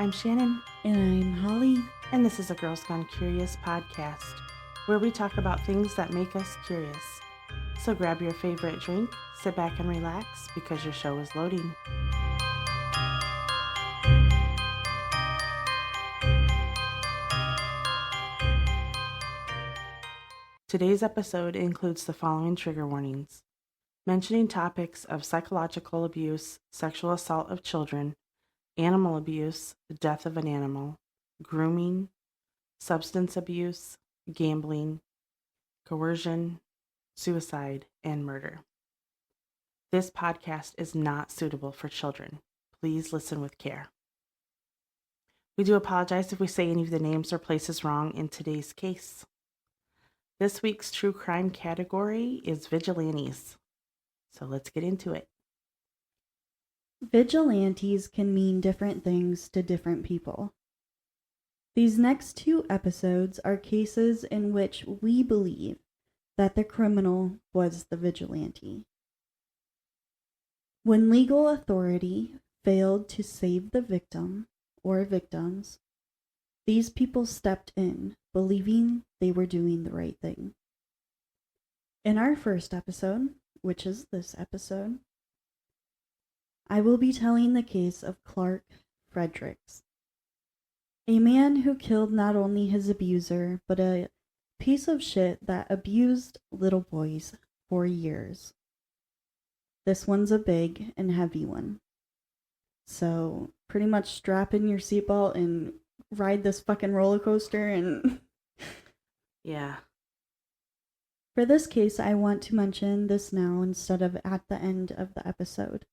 I'm Shannon. And I'm Holly. And this is a Girls Gone Curious podcast, where we talk about things that make us curious. So grab your favorite drink, sit back and relax, because your show is loading. Today's episode includes the following trigger warnings: mentioning topics of psychological abuse, sexual assault of children, animal abuse, the death of an animal, grooming, substance abuse, gambling, coercion, suicide, and murder. This podcast is not suitable for children. Please listen with care. We do apologize if we say any of the names or places wrong in today's case. This week's true crime category is vigilantes. So let's get into it. Vigilantes can mean different things to different people. These next two episodes are cases in which we believe that the criminal was the vigilante. When legal authority failed to save the victim or victims, these people stepped in, believing they were doing the right thing. In our first episode, which is this episode, I will be telling the case of Clark Fredericks, a man who killed not only his abuser, but a piece of shit that abused little boys for years. This one's a big and heavy one. So pretty much strap in your seatbelt and ride this fucking roller coaster and... Yeah. For this case, I want to mention this now instead of at the end of the episode.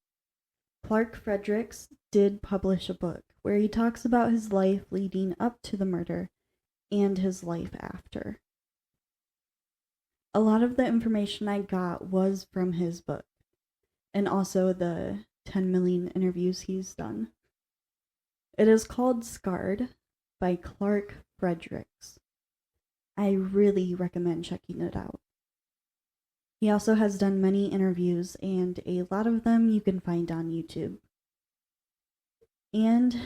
Clark Fredericks did publish a book where he talks about his life leading up to the murder and his life after. A lot of the information I got was from his book, and also the 10 million interviews he's done. It is called Scarred by Clark Fredericks. I really recommend checking it out. He also has done many interviews, and a lot of them you can find on YouTube. And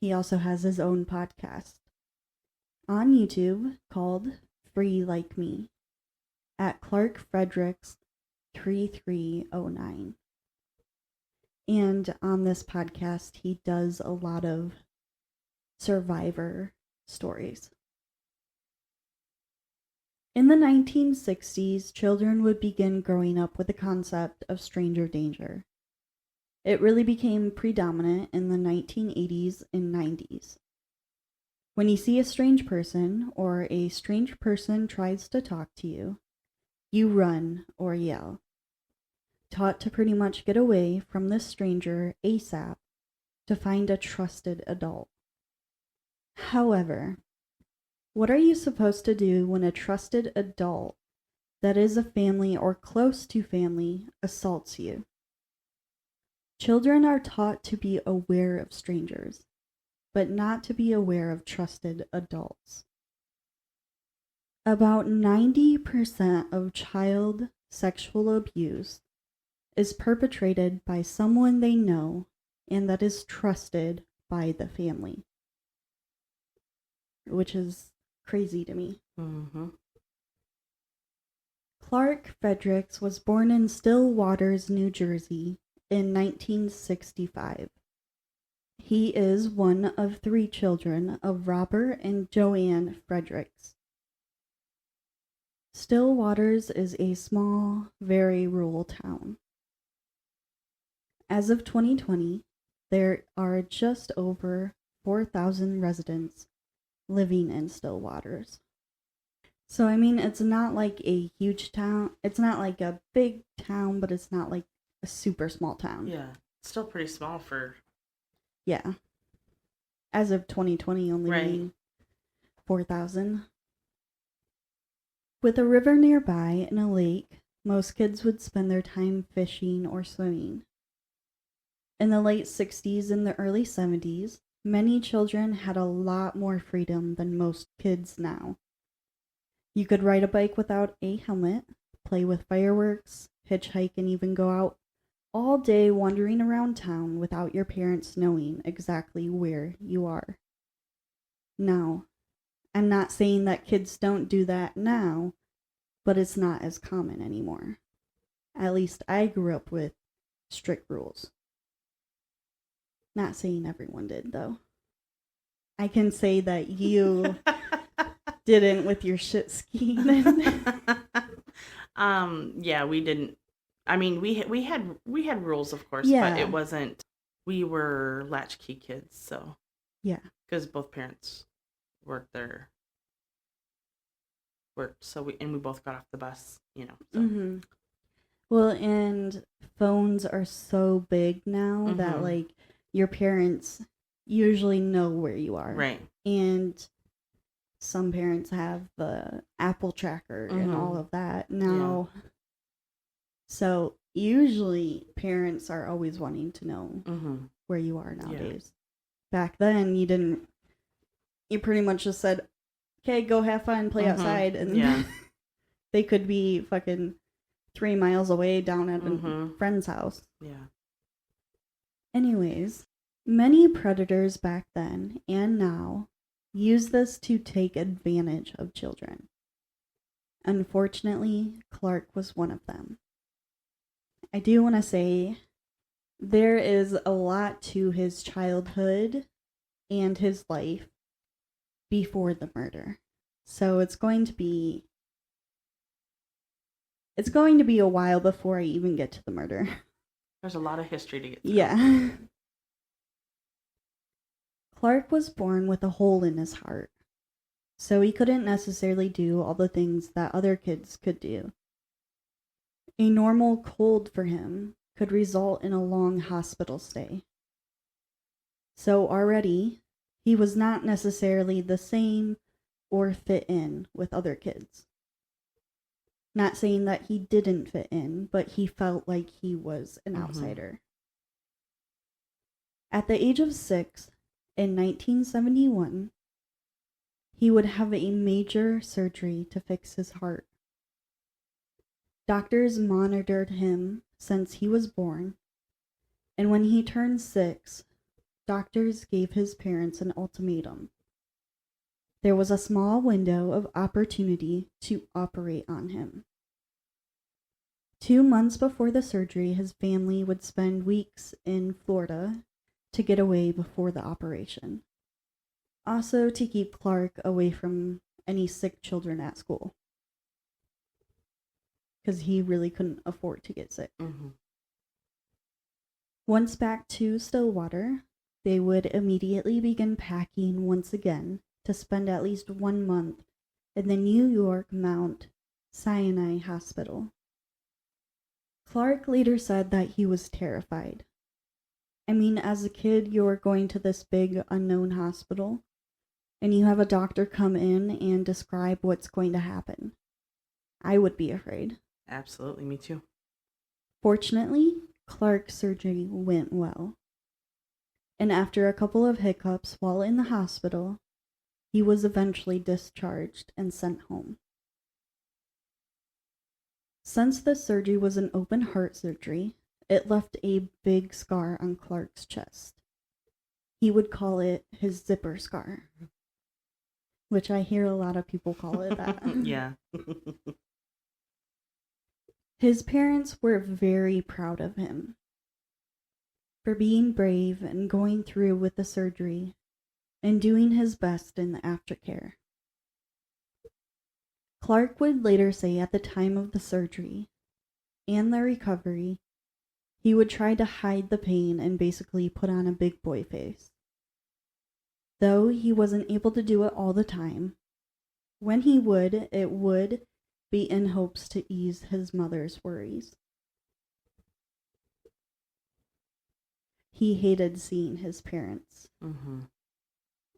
he also has his own podcast on YouTube called Free Like Me at Clark Fredericks 3309. And on this podcast, he does a lot of survivor stories. In the 1960s, children would begin growing up with the concept of stranger danger. It really became predominant in the 1980s and 90s. When you see a strange person or a strange person tries to talk to you, you run or yell, taught to pretty much get away from this stranger ASAP to find a trusted adult. However, what are you supposed to do when a trusted adult that is a family or close to family assaults you? Children are taught to be aware of strangers, but not to be aware of trusted adults. About 90% of child sexual abuse is perpetrated by someone they know and that is trusted by the family, which is crazy to me. Mm-hmm. Clark Fredericks was born in Still Waters, New Jersey in 1965. He is one of 3 children of Robert and Joanne Fredericks. Still Waters is a small, very rural town. As of 2020, there are just over 4,000 residents living in Still Waters. So, I mean, it's not like a huge town. It's not like a big town, but it's not like a super small town. Yeah, it's still pretty small for... Yeah. As of 2020, only being 4,000. With a river nearby and a lake, most kids would spend their time fishing or swimming. In the late 60s and the early 70s, many children had a lot more freedom than most kids now. You could ride a bike without a helmet, play with fireworks, hitchhike, and even go out all day wandering around town without your parents knowing exactly where you are. Now, I'm not saying that kids don't do that now, but it's not as common anymore. At least I grew up with strict rules. Not saying everyone did, though. I can say that you didn't with your shit skiing. Yeah, we didn't. I mean, we had rules, of course, Yeah. but it wasn't. We were latchkey kids, so Yeah. because both parents worked, so we both got off the bus, you know. So. Mm-hmm. Well, and phones are so big now that Mhm. like your parents usually know where you are. Right. And some parents have the Apple tracker and all of that now. Yeah. So usually parents are always wanting to know where you are nowadays. Yeah. Back then you pretty much just said, okay, go have fun, play outside. And they could be fucking 3 miles away down at a friend's house. Yeah. Anyways, many predators back then and now use this to take advantage of children. Unfortunately, Clark was one of them. I do want to say there is a lot to his childhood and his life before the murder. So it's going to be a while before I even get to the murder. There's a lot of history to get through. Yeah. Clark was born with a hole in his heart, so he couldn't necessarily do all the things that other kids could do. A normal cold for him could result in a long hospital stay. So already, he was not necessarily the same or fit in with other kids. Not saying that he didn't fit in, but he felt like he was an outsider. At the age of 6, in 1971, he would have a major surgery to fix his heart. Doctors monitored him since he was born, and when he turned 6, doctors gave his parents an ultimatum. There was a small window of opportunity to operate on him. 2 months before the surgery, his family would spend weeks in Florida to get away before the operation. Also to keep Clark away from any sick children at school. Because he really couldn't afford to get sick. Once back to Stillwater, they would immediately begin packing once again to spend at least 1 month in the New York Mount Sinai Hospital. Clark later said that he was terrified. I mean, as a kid, you're going to this big unknown hospital, and you have a doctor come in and describe what's going to happen. I would be afraid. Absolutely, me too. Fortunately, Clark's surgery went well. And after a couple of hiccups while in the hospital, he was eventually discharged and sent home. Since the surgery was an open heart surgery, it left a big scar on Clark's chest. He would call it his zipper scar, which I hear a lot of people call it that. Yeah. His parents were very proud of him for being brave and going through with the surgery and doing his best in the aftercare. Clark would later say at the time of the surgery and the recovery, he would try to hide the pain and basically put on a big boy face. Though he wasn't able to do it all the time, when he would, it would be in hopes to ease his mother's worries. He hated seeing his parents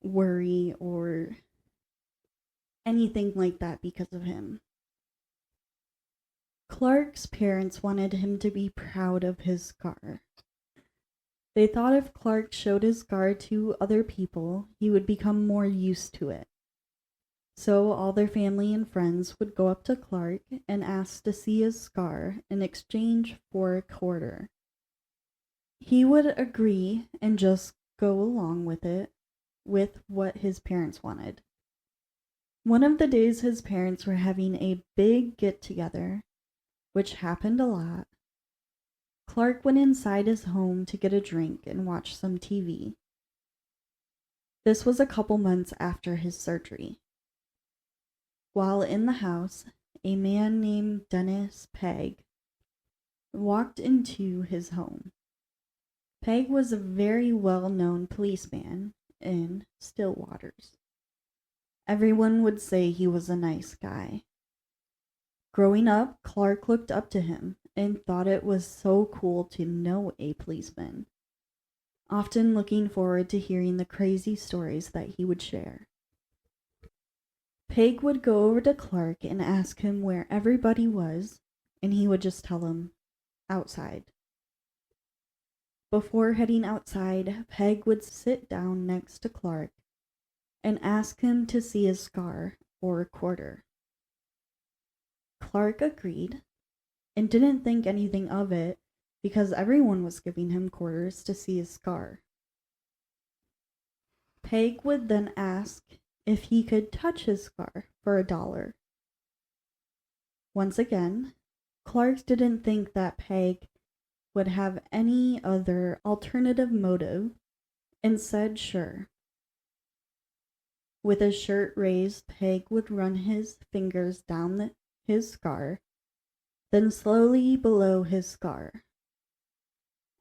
worry or anything like that because of him. Clark's parents wanted him to be proud of his scar. They thought if Clark showed his scar to other people, he would become more used to it. So all their family and friends would go up to Clark and ask to see his scar in exchange for a quarter He would agree and just go along with it, with what his parents wanted. One of the days his parents were having a big get-together, which happened a lot. Clark went inside his home to get a drink and watch some TV. This was a couple months after his surgery. While in the house, a man named Dennis Pegg walked into his home. Pegg was a very well-known policeman in Stillwaters. Everyone would say he was a nice guy. Growing up, Clark looked up to him and thought it was so cool to know a policeman, often looking forward to hearing the crazy stories that he would share. Peg would go over to Clark and ask him where everybody was, and he would just tell him, outside. Before heading outside, Peg would sit down next to Clark and ask him to see his scar or a quarter. Clark agreed and didn't think anything of it because everyone was giving him quarters to see his scar. Peg would then ask if he could touch his scar for $1. Once again, Clark didn't think that Peg would have any other alternative motive and said sure. With his shirt raised, Peg would run his fingers down his scar, then slowly below his scar,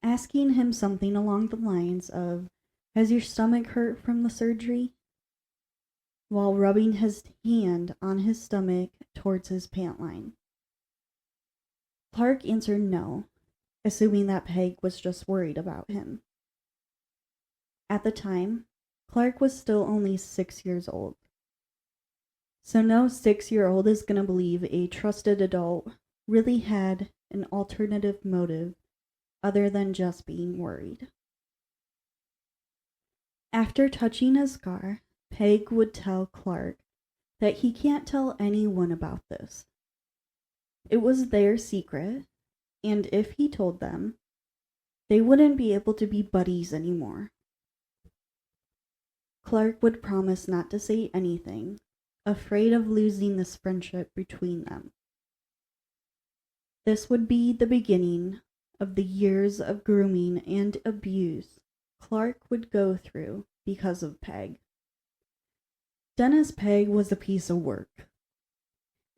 asking him something along the lines of, "Has your stomach hurt from the surgery?" while rubbing his hand on his stomach towards his pant line. Clark answered no, assuming that Peg was just worried about him. At the time, Clark was still only 6 years old. So no 6-year-old is going to believe a trusted adult really had an alternative motive other than just being worried. After touching his scar, Peg would tell Clark that he can't tell anyone about this. It was their secret, and if he told them, they wouldn't be able to be buddies anymore. Clark would promise not to say anything, afraid of losing this friendship between them. This would be the beginning of the years of grooming and abuse Clark would go through because of Peg. Dennis Pegg was a piece of work.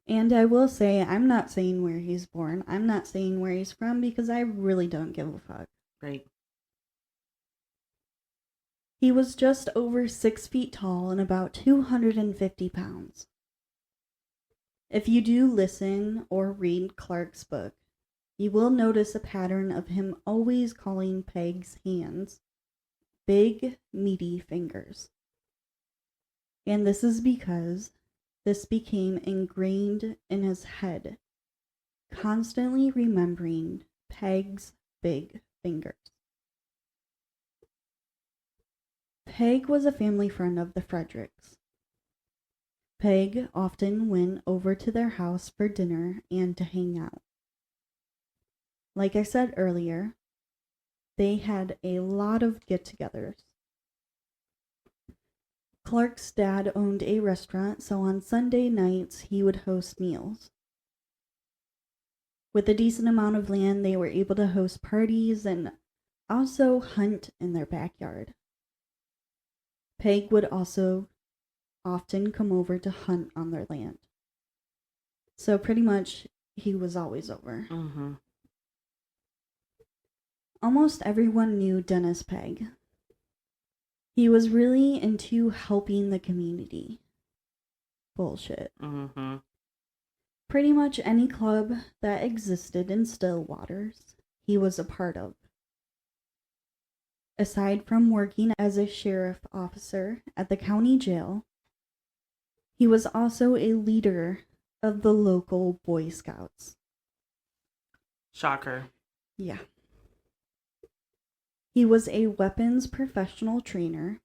And I will say, I'm not saying where he's born. I'm not saying where he's from because I really don't give a fuck. Right. He was just over 6 feet tall and about 250 pounds. If you do listen or read Clark's book, you will notice a pattern of him always calling Peg's hands big, meaty fingers. And this is because this became ingrained in his head, constantly remembering Peg's big fingers. Peg was a family friend of the Fredericks. Peg often went over to their house for dinner and to hang out. Like I said earlier, they had a lot of get-togethers. Clark's dad owned a restaurant, so on Sunday nights he would host meals. With a decent amount of land, they were able to host parties and also hunt in their backyard. Peg would also often come over to hunt on their land. So pretty much he was always over. Mm-hmm. Almost everyone knew Dennis Pegg. He was really into helping the community. Bullshit. Mm-hmm. Pretty much any club that existed in Stillwaters, he was a part of. Aside from working as a sheriff officer at the county jail, he was also a leader of the local Boy Scouts. Shocker. Yeah. He was a weapons professional trainer,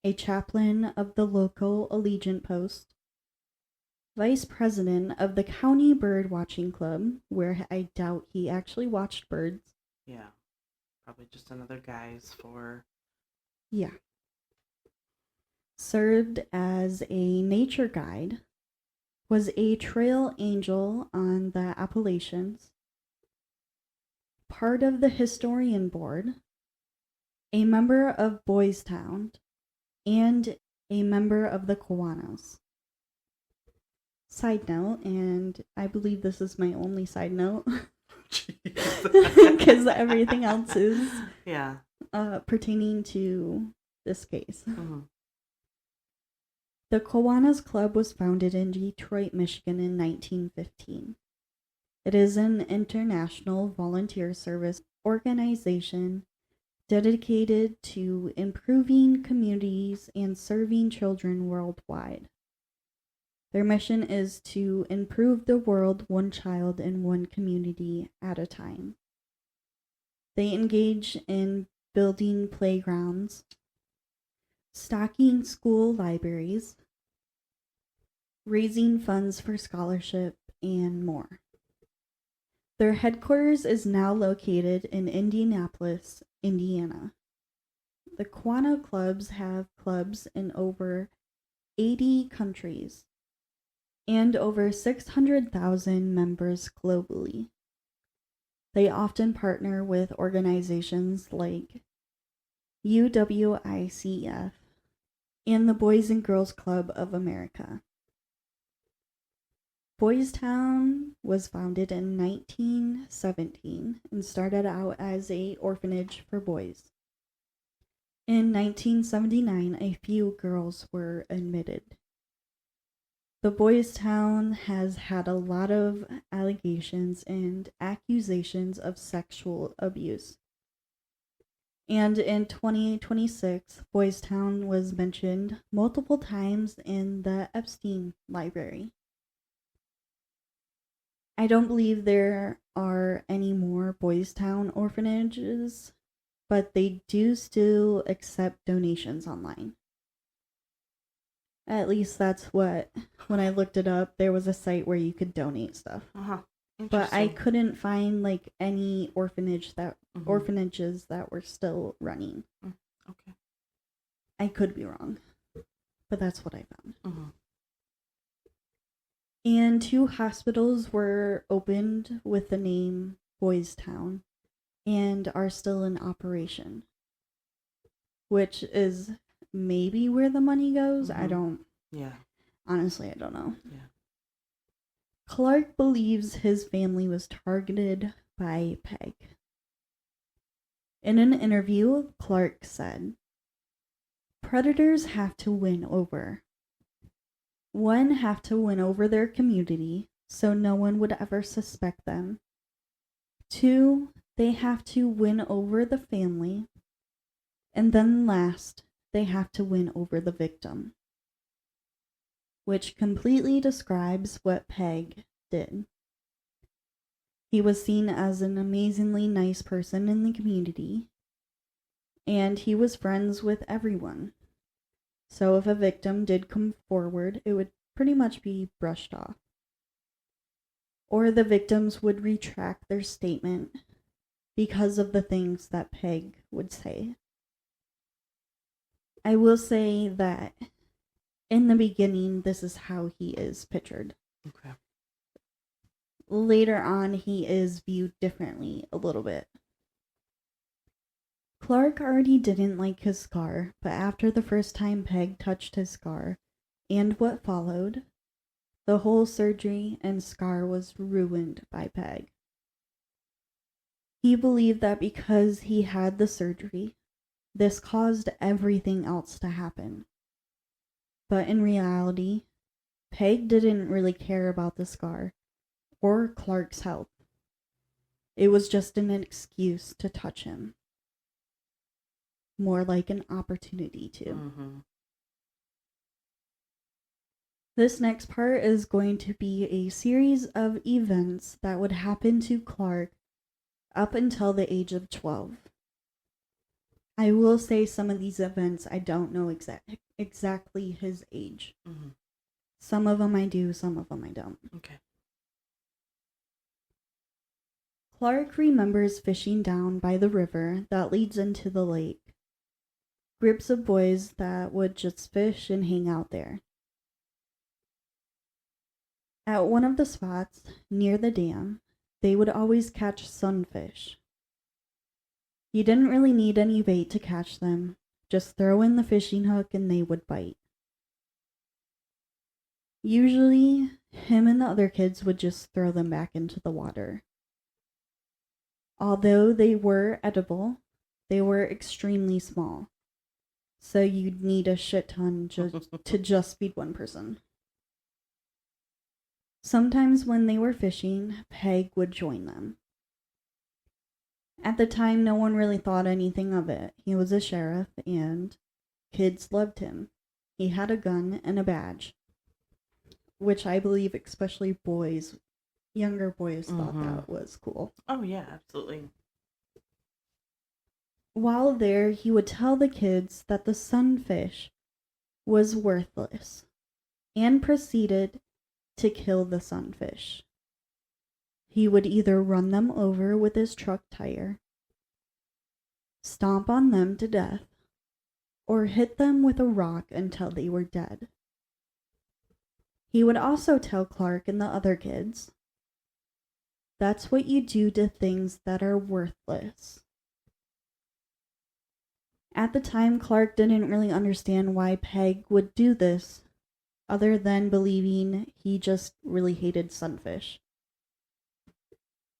a chaplain of the local Allegiant Post, vice president of the county bird watching club, where I doubt he actually watched birds. Yeah. probably just another guise for... Yeah. Served as a nature guide, was a trail angel on the Appalachians, part of the historian board, a member of Boys Town, and a member of the Kiwanis. Side note, and I believe this is my only side note, because everything else is pertaining to this case. Mm-hmm. The Kiwanis Club was founded in Detroit, Michigan in 1915. It is an international volunteer service organization dedicated to improving communities and serving children worldwide. Their mission is to improve the world one child in one community at a time. They engage in building playgrounds, stocking school libraries, raising funds for scholarship, and more. Their headquarters is now located in Indianapolis, Indiana. The Kiwanis clubs have clubs in over 80 countries and over 600,000 members globally. They often partner with organizations like UWICF and the Boys and Girls Club of America. Boys Town was founded in 1917 and started out as an orphanage for boys. In 1979, a few girls were admitted. The Boys Town has had a lot of allegations and accusations of sexual abuse. And in 2026, Boys Town was mentioned multiple times in the Epstein Library. I don't believe there are any more Boys Town orphanages, but they do still accept donations online. At least that's what, when I looked it up, there was a site where you could donate stuff. But I couldn't find like any orphanages that were still running. Okay. I could be wrong, but that's what I found. Mm-hmm. And 2 hospitals were opened with the name Boys Town and are still in operation, which is maybe where the money goes. Yeah. Honestly, I don't know. Yeah. Clark believes his family was targeted by Peg. In an interview, Clark said, "Predators have to win over. 1, have to win over their community so no one would ever suspect them. 2, they have to win over the family. And then last, they have to win over the victim." Which completely describes what Peg did. He was seen as an amazingly nice person in the community, and he was friends with everyone. So if a victim did come forward, it would pretty much be brushed off. Or the victims would retract their statement because of the things that Peg would say. I will say that in the beginning, this is how he is pictured. Okay. Later on, he is viewed differently a little bit. Clark already didn't like his scar, but after the first time Peg touched his scar, and what followed, the whole surgery and scar was ruined by Peg. He believed that because he had the surgery, this caused everything else to happen. But in reality, Peg didn't really care about the scar or Clark's health. It was just an excuse to touch him. More like an opportunity to. Mm-hmm. This next part is going to be a series of events that would happen to Clark up until the age of 12. I will say some of these events I don't know exactly his age. Mm-hmm. Some of them I do, some of them I don't. Okay. Clark remembers fishing down by the river that leads into the lake. Groups of boys that would just fish and hang out there. At one of the spots near the dam, they would always catch sunfish. You didn't really need any bait to catch them, just throw in the fishing hook and they would bite. Usually, him and the other kids would just throw them back into the water. Although they were edible, they were extremely small, so you'd need a shit ton to just feed one person. Sometimes when they were fishing, Peg would join them. At the time, no one really thought anything of it. He was a sheriff, and kids loved him. He had a gun and a badge, which I believe especially boys, younger boys, thought that was cool. Oh, yeah, absolutely. While there, he would tell the kids that the sunfish was worthless and proceeded to kill the sunfish. He would either run them over with his truck tire, stomp on them to death, or hit them with a rock until they were dead. He would also tell Clark and the other kids, "That's what you do to things that are worthless." At the time, Clark didn't really understand why Peg would do this, other than believing he just really hated sunfish.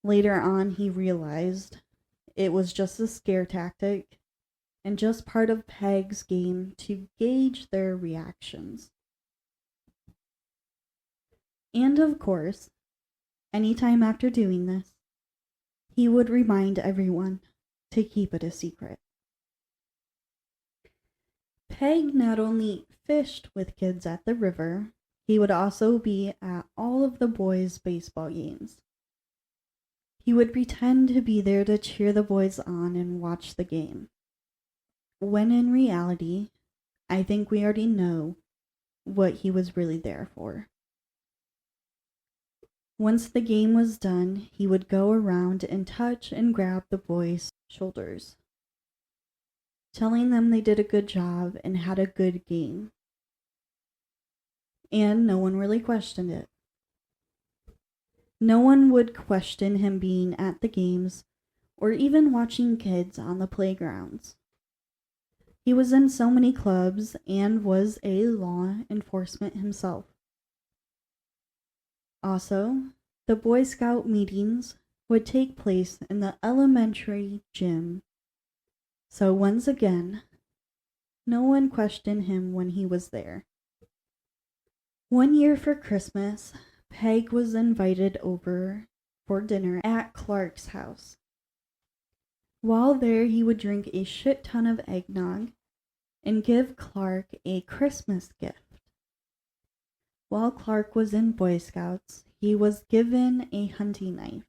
Later on, he realized it was just a scare tactic and just part of Peg's game to gauge their reactions. And of course, anytime after doing this, he would remind everyone to keep it a secret. Peg not only fished with kids at the river, he would also be at all of the boys' baseball games. He would pretend to be there to cheer the boys on and watch the game, when in reality, I think we already know what he was really there for. Once the game was done, he would go around and touch and grab the boys' shoulders, telling them they did a good job and had a good game. And no one really questioned it. No one would question him being at the games or even watching kids on the playgrounds. He was in so many clubs and was a law enforcement himself. Also, the Boy Scout meetings would take place in the elementary gym. So once again, no one questioned him when he was there. One year for Christmas, Peg was invited over for dinner at Clark's house. While there, he would drink a shit ton of eggnog and give Clark a Christmas gift. While Clark was in Boy Scouts, he was given a hunting knife.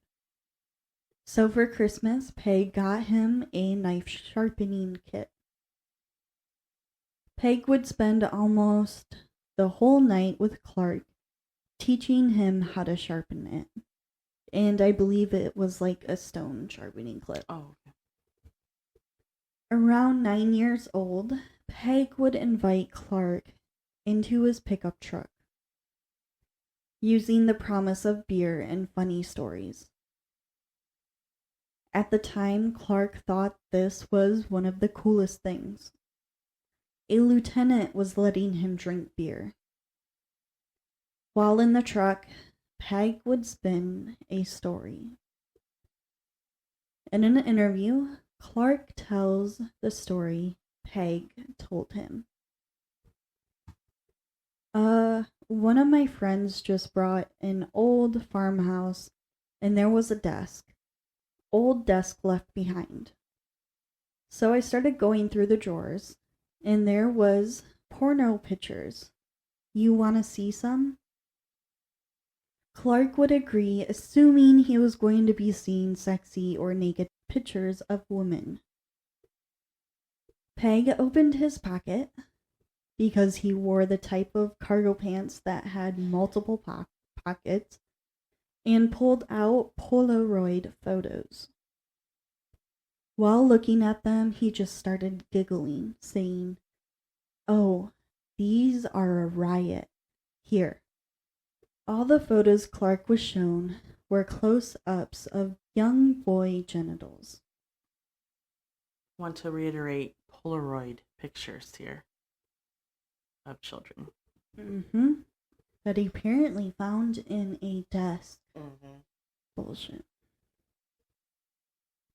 So for Christmas, Peg got him a knife sharpening kit. Peg would spend almost the whole night with Clark, teaching him how to sharpen it. And I believe it was like a stone sharpening clip. Oh, okay. Around 9 years old, Peg would invite Clark into his pickup truck, using the promise of beer and funny stories. At the time, Clark thought this was one of the coolest things. A lieutenant was letting him drink beer. While in the truck, Peg would spin a story. In an interview, Clark tells the story Peg told him. One of my friends just brought an old farmhouse, and there was a desk. Old desk left behind. So I started going through the drawers, and there was porno pictures. You want to see some? Clark would agree, assuming he was going to be seeing sexy or naked pictures of women. Peg opened his pocket, because he wore the type of cargo pants that had multiple pockets, and pulled out Polaroid photos. While looking at them, he just started giggling, saying, "Oh, these are a riot. Here." All the photos Clark was shown were close-ups of young boy genitals. Want to reiterate Polaroid pictures here of children. That he apparently found in a desk. Bullshit.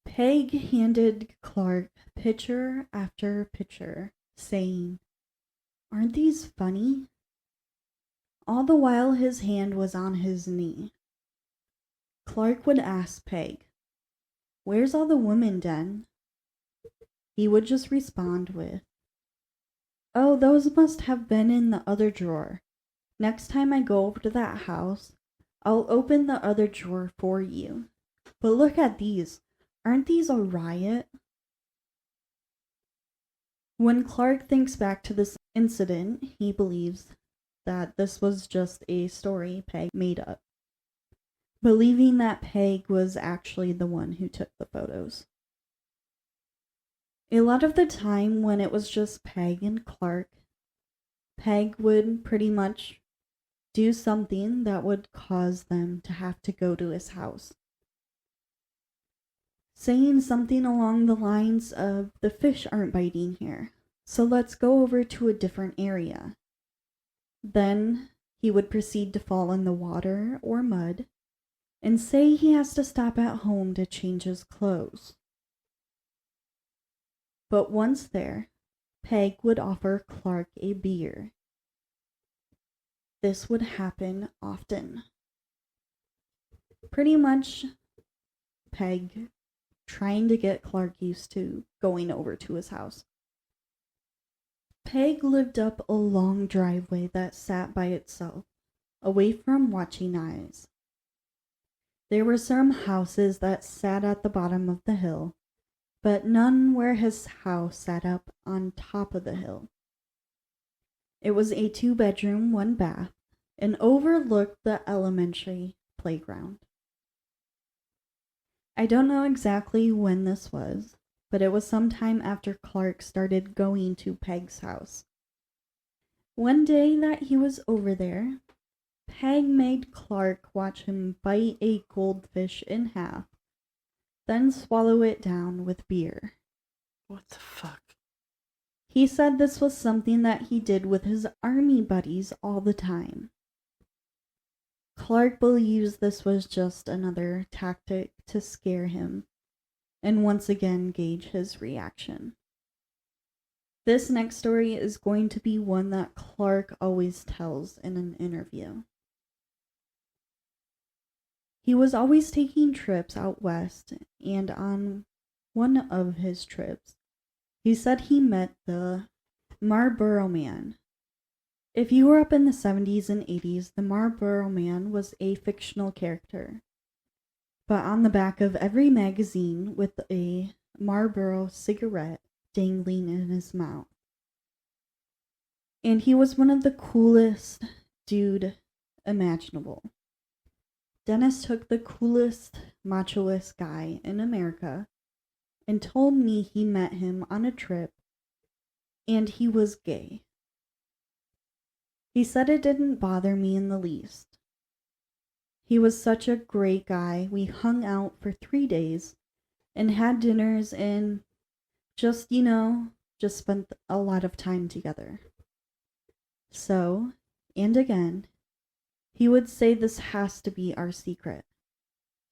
Peg handed Clark picture after picture, saying, "Aren't these funny?" All the while his hand was on his knee. Clark would ask Peg, "Where's all the women, Den?" He would just respond with, "Oh, those must have been in the other drawer. Next time I go over to that house, I'll open the other drawer for you. But look at these. Aren't these a riot?" When Clark thinks back to this incident, he believes that this was just a story Peg made up, believing that Peg was actually the one who took the photos. A lot of the time when it was just Peg and Clark, Peg would pretty much do something that would cause them to have to go to his house. Saying something along the lines of, "The fish aren't biting here, so let's go over to a different area." Then he would proceed to fall in the water or mud and say he has to stop at home to change his clothes. But once there, Peg would offer Clark a beer. This would happen often. Pretty much Peg trying to get Clark used to going over to his house. Peg lived up a long driveway that sat by itself, away from watching eyes. There were some houses that sat at the bottom of the hill, but none where his house sat up on top of the hill. It was a 2-bedroom, 1-bath, and overlooked the elementary playground. I don't know exactly when this was, but it was sometime after Clark started going to Peg's house. One day that he was over there, Peg made Clark watch him bite a goldfish in half, then swallow it down with beer. What the fuck? He said this was something that he did with his army buddies all the time. Clark believes this was just another tactic to scare him and once again gauge his reaction. This next story is going to be one that Clark always tells in an interview. He was always taking trips out west, and on one of his trips, he said he met the Marlboro Man. If you were up in the 70s and 80s, the Marlboro Man was a fictional character, but on the back of every magazine with a Marlboro cigarette dangling in his mouth. And he was one of the coolest dude imaginable. Dennis took the coolest, machoest guy in America and told me he met him on a trip and he was gay. He said it didn't bother me in the least. He was such a great guy. We hung out for 3 days and had dinners and just spent a lot of time together. So, and again, he would say this has to be our secret.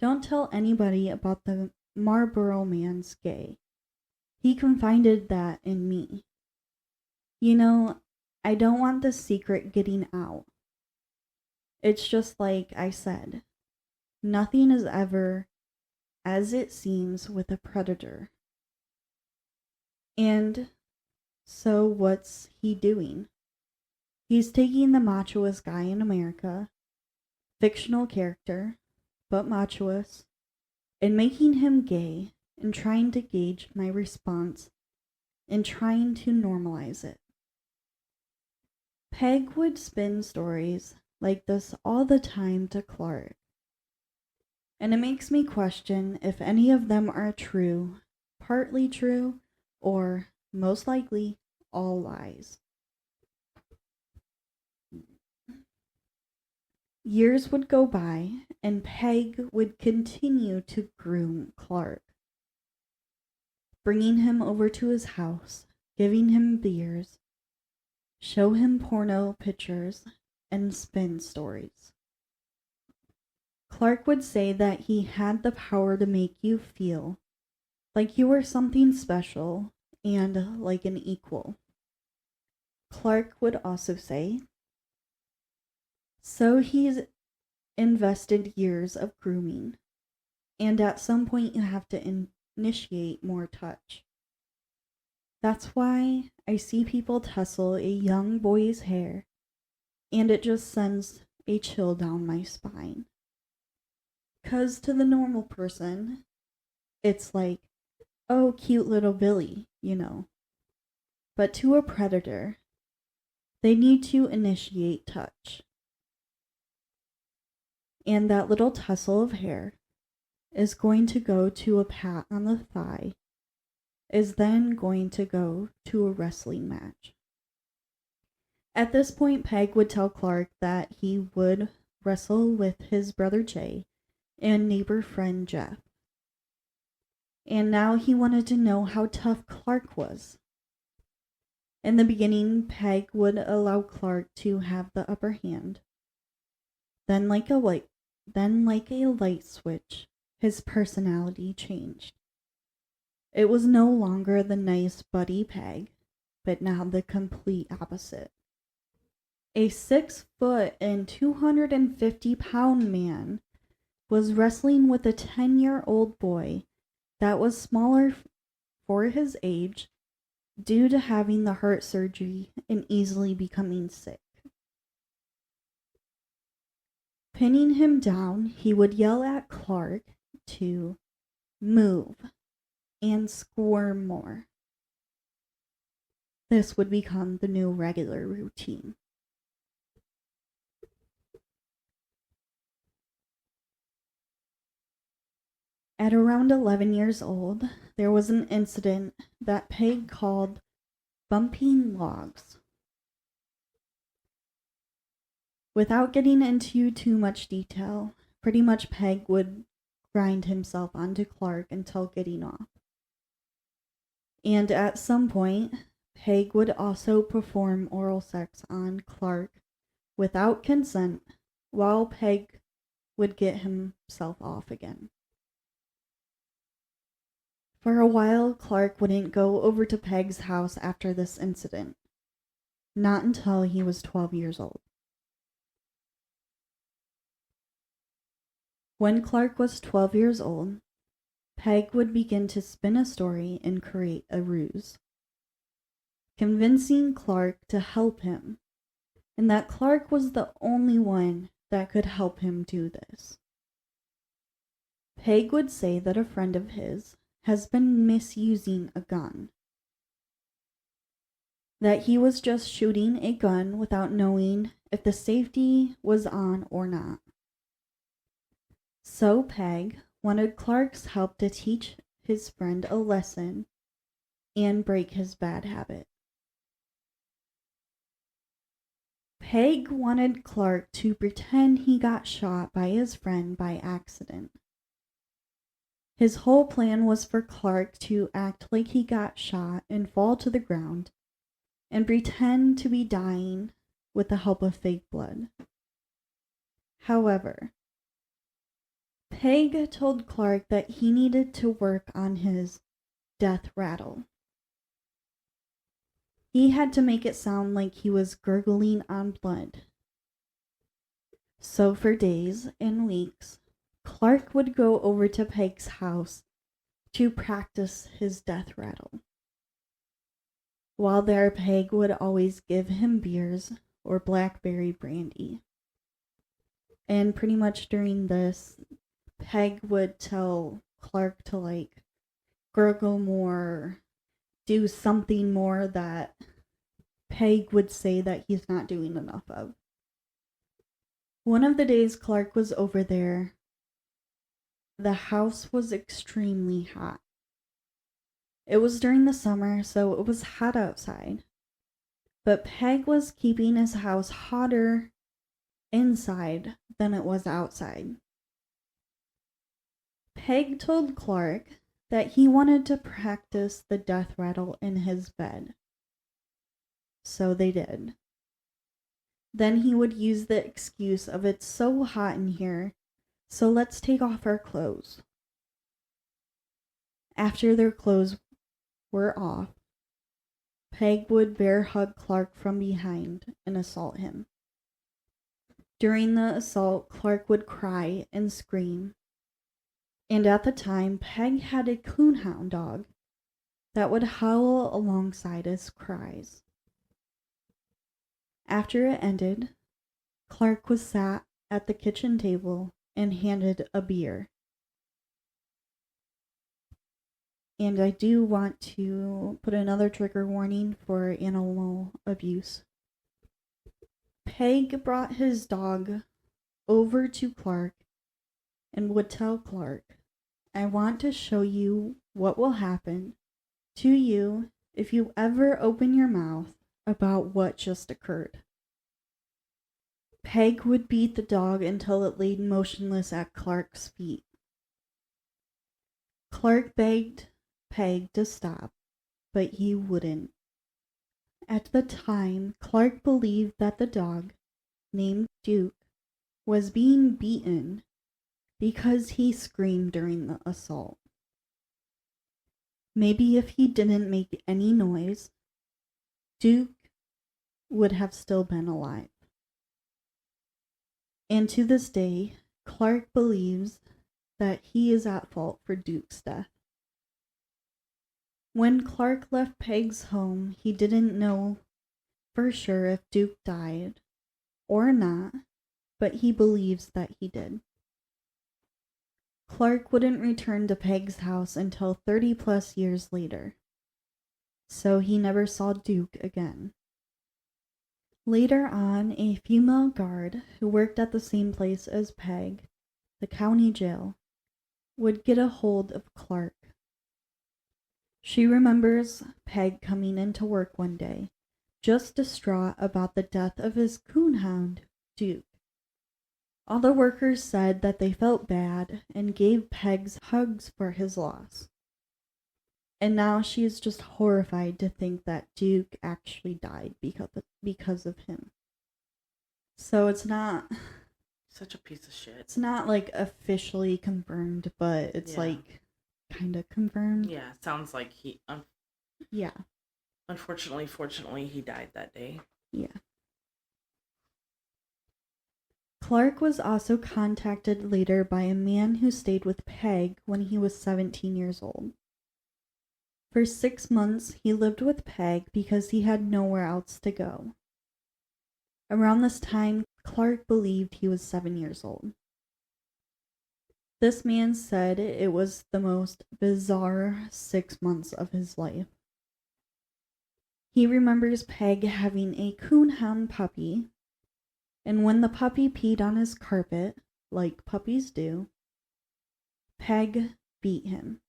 Don't tell anybody about the Marlboro Man's gay. He confided that in me. I don't want the secret getting out. It's just like I said, nothing is ever as it seems with a predator. And so what's he doing? He's taking the machoest guy in America, fictional character, but machoist, and making him gay and trying to gauge my response and trying to normalize it. Peg would spin stories like this all the time to Clark, And it makes me question if any of them are true, partly true, or most likely all lies. Years would go by, and Peg would continue to groom Clark, bringing him over to his house, giving him beers, show him porno pictures, and spin stories. Clark would say that he had the power to make you feel like you were something special and like an equal. Clark would also say, so he's invested years of grooming, and at some point you have to initiate more touch. That's why I see people tussle a young boy's hair, and it just sends a chill down my spine. 'Cause to the normal person, it's like, oh, cute little Billy, you know. But to a predator, they need to initiate touch. And that little tussle of hair is going to go to a pat on the thigh, is then going to go to a wrestling match. At this point, Peg would tell Clark that he would wrestle with his brother Jay and neighbor friend Jeff. And now he wanted to know how tough Clark was. In the beginning, Peg would allow Clark to have the upper hand. Then like a light switch, his personality changed. It was no longer the nice buddy Peg, but now the complete opposite. A 6 foot and 250-pound man was wrestling with a 10-year-old boy that was smaller for his age due to having the heart surgery and easily becoming sick. Pinning him down, he would yell at Clark to move and squirm more. This would become the new regular routine. At around 11 years old, there was an incident that Peg called bumping logs. Without getting into too much detail, pretty much Peg would grind himself onto Clark until getting off. And at some point, Peg would also perform oral sex on Clark without consent while Peg would get himself off again. For a while, Clark wouldn't go over to Peg's house after this incident. Not until he was 12 years old. When Clark was 12 years old, Peg would begin to spin a story and create a ruse, convincing Clark to help him, and that Clark was the only one that could help him do this. Peg would say that a friend of his has been misusing a gun, that he was just shooting a gun without knowing if the safety was on or not. So Peg wanted Clark's help to teach his friend a lesson and break his bad habit. Peg wanted Clark to pretend he got shot by his friend by accident. His whole plan was for Clark to act like he got shot and fall to the ground and pretend to be dying with the help of fake blood. However, Peg told Clark that he needed to work on his death rattle. He had to make it sound like he was gurgling on blood. So for days and weeks, Clark would go over to Peg's house to practice his death rattle. While there, Peg would always give him beers or blackberry brandy. And pretty much during this, Peg would tell Clark to gurgle more, do something more that Peg would say that he's not doing enough of. One of the days Clark was over there, the house was extremely hot. It was during the summer, so it was hot outside. But Peg was keeping his house hotter inside than it was outside. Peg told Clark that he wanted to practice the death rattle in his bed. So they did. Then he would use the excuse of it's so hot in here, so let's take off our clothes. After their clothes were off, Peg would bear hug Clark from behind and assault him. During the assault, Clark would cry and scream. And at the time, Peg had a coonhound dog that would howl alongside his cries. After it ended, Clark was sat at the kitchen table and handed a beer. And I do want to put another trigger warning for animal abuse. Peg brought his dog over to Clark and would tell Clark, I want to show you what will happen to you if you ever open your mouth about what just occurred. Peg would beat the dog until it laid motionless at Clark's feet. Clark begged Peg to stop, but he wouldn't. At the time, Clark believed that the dog, named Duke, was being beaten because he screamed during the assault. Maybe if he didn't make any noise, Duke would have still been alive. And to this day, Clark believes that he is at fault for Duke's death. When Clark left Peg's home, he didn't know for sure if Duke died or not, but he believes that he did. Clark wouldn't return to Peg's house until 30 plus years later, so he never saw Duke again. Later on, a female guard who worked at the same place as Peg, the county jail, would get a hold of Clark. She remembers Peg coming into work one day, just distraught about the death of his coonhound, Duke. All the workers said that they felt bad and gave Peg's hugs for his loss. And now she is just horrified to think that Duke actually died because of him. So it's not Such a piece of shit. It's not like officially confirmed, but it's like kind of confirmed. Yeah, sounds like he. Yeah. Fortunately, he died that day. Yeah. Clark was also contacted later by a man who stayed with Peg when he was 17 years old. For 6 months, he lived with Peg because he had nowhere else to go. Around this time, Clark believed he was 7 years old. This man said it was the most bizarre 6 months of his life. He remembers Peg having a coonhound puppy, and when the puppy peed on his carpet, like puppies do, Peg beat him.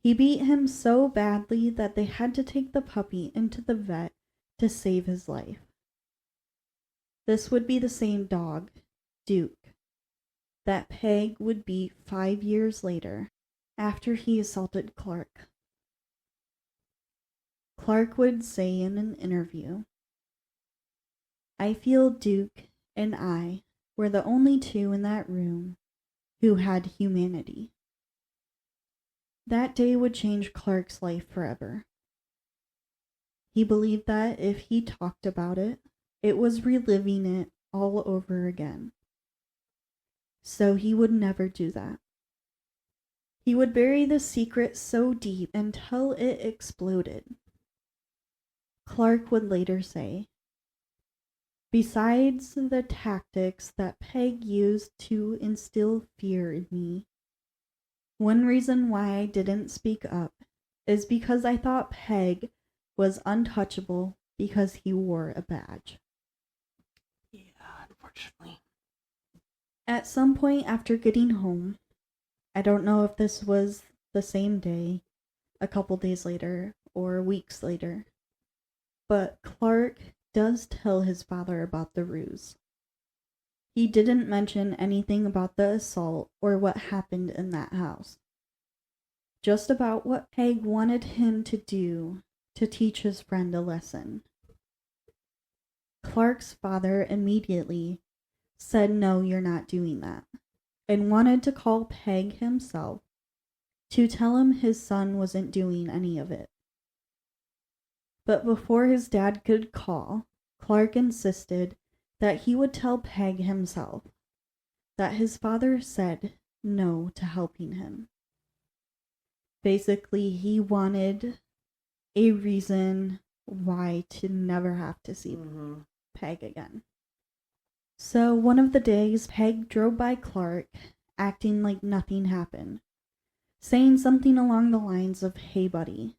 He beat him so badly that they had to take the puppy into the vet to save his life. This would be the same dog, Duke, that Peg would beat 5 years later after he assaulted Clark. Clark would say in an interview, I feel Duke and I were the only two in that room who had humanity. That day would change Clark's life forever. He believed that if he talked about it, it was reliving it all over again. So he would never do that. He would bury the secret so deep until it exploded. Clark would later say, besides the tactics that Peg used to instill fear in me, one reason why I didn't speak up is because I thought Peg was untouchable because he wore a badge. Yeah, unfortunately. At some point after getting home, I don't know if this was the same day, a couple days later, or weeks later, but Clark does tell his father about the ruse. He didn't mention anything about the assault or what happened in that house. Just about what Peg wanted him to do to teach his friend a lesson. Clark's father immediately said, "No, you're not doing that," and wanted to call Peg himself to tell him his son wasn't doing any of it. But before his dad could call, Clark insisted that he would tell Peg himself that his father said no to helping him. Basically, he wanted a reason why to never have to see Peg again. So one of the days, Peg drove by Clark, acting like nothing happened, saying something along the lines of, "Hey, buddy."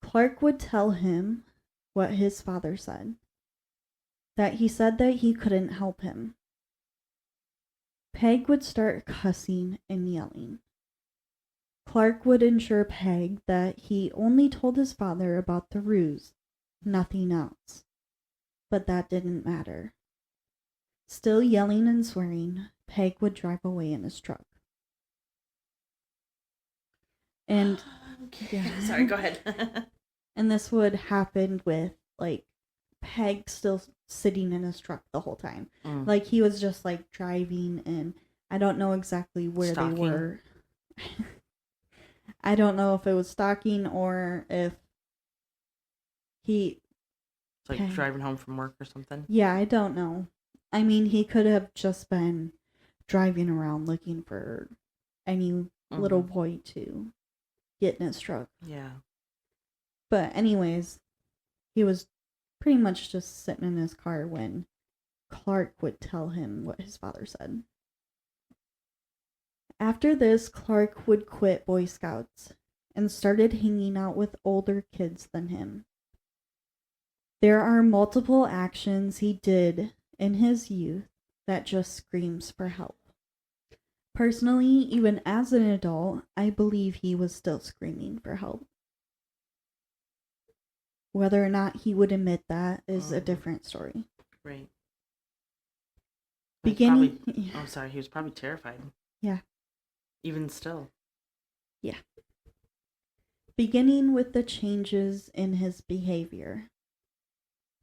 Clark would tell him what his father said, that he said that he couldn't help him. Peg would start cussing and yelling. Clark would assure Peg that he only told his father about the ruse, nothing else. But that didn't matter. Still yelling and swearing, Peg would drive away in his truck. And yeah. Sorry, go ahead. And this would happen with like Peg still sitting in his truck the whole time. Like he was just like driving, and I don't know exactly where they were. I don't know if it was stalking or if he... It's like driving home from work or something? Yeah, I don't know. I mean, he could have just been driving around looking for any little boy to get in his truck. Yeah. But anyways, he was pretty much just sitting in his car when Clark would tell him what his father said. After this, Clark would quit Boy Scouts and started hanging out with older kids than him. There are multiple actions he did in his youth that just screams for help. Personally, even as an adult, I believe he was still screaming for help. Whether or not he would admit that is a different story. Right. Beginning... he was probably terrified. Yeah. Even still. Yeah. Beginning with the changes in his behavior.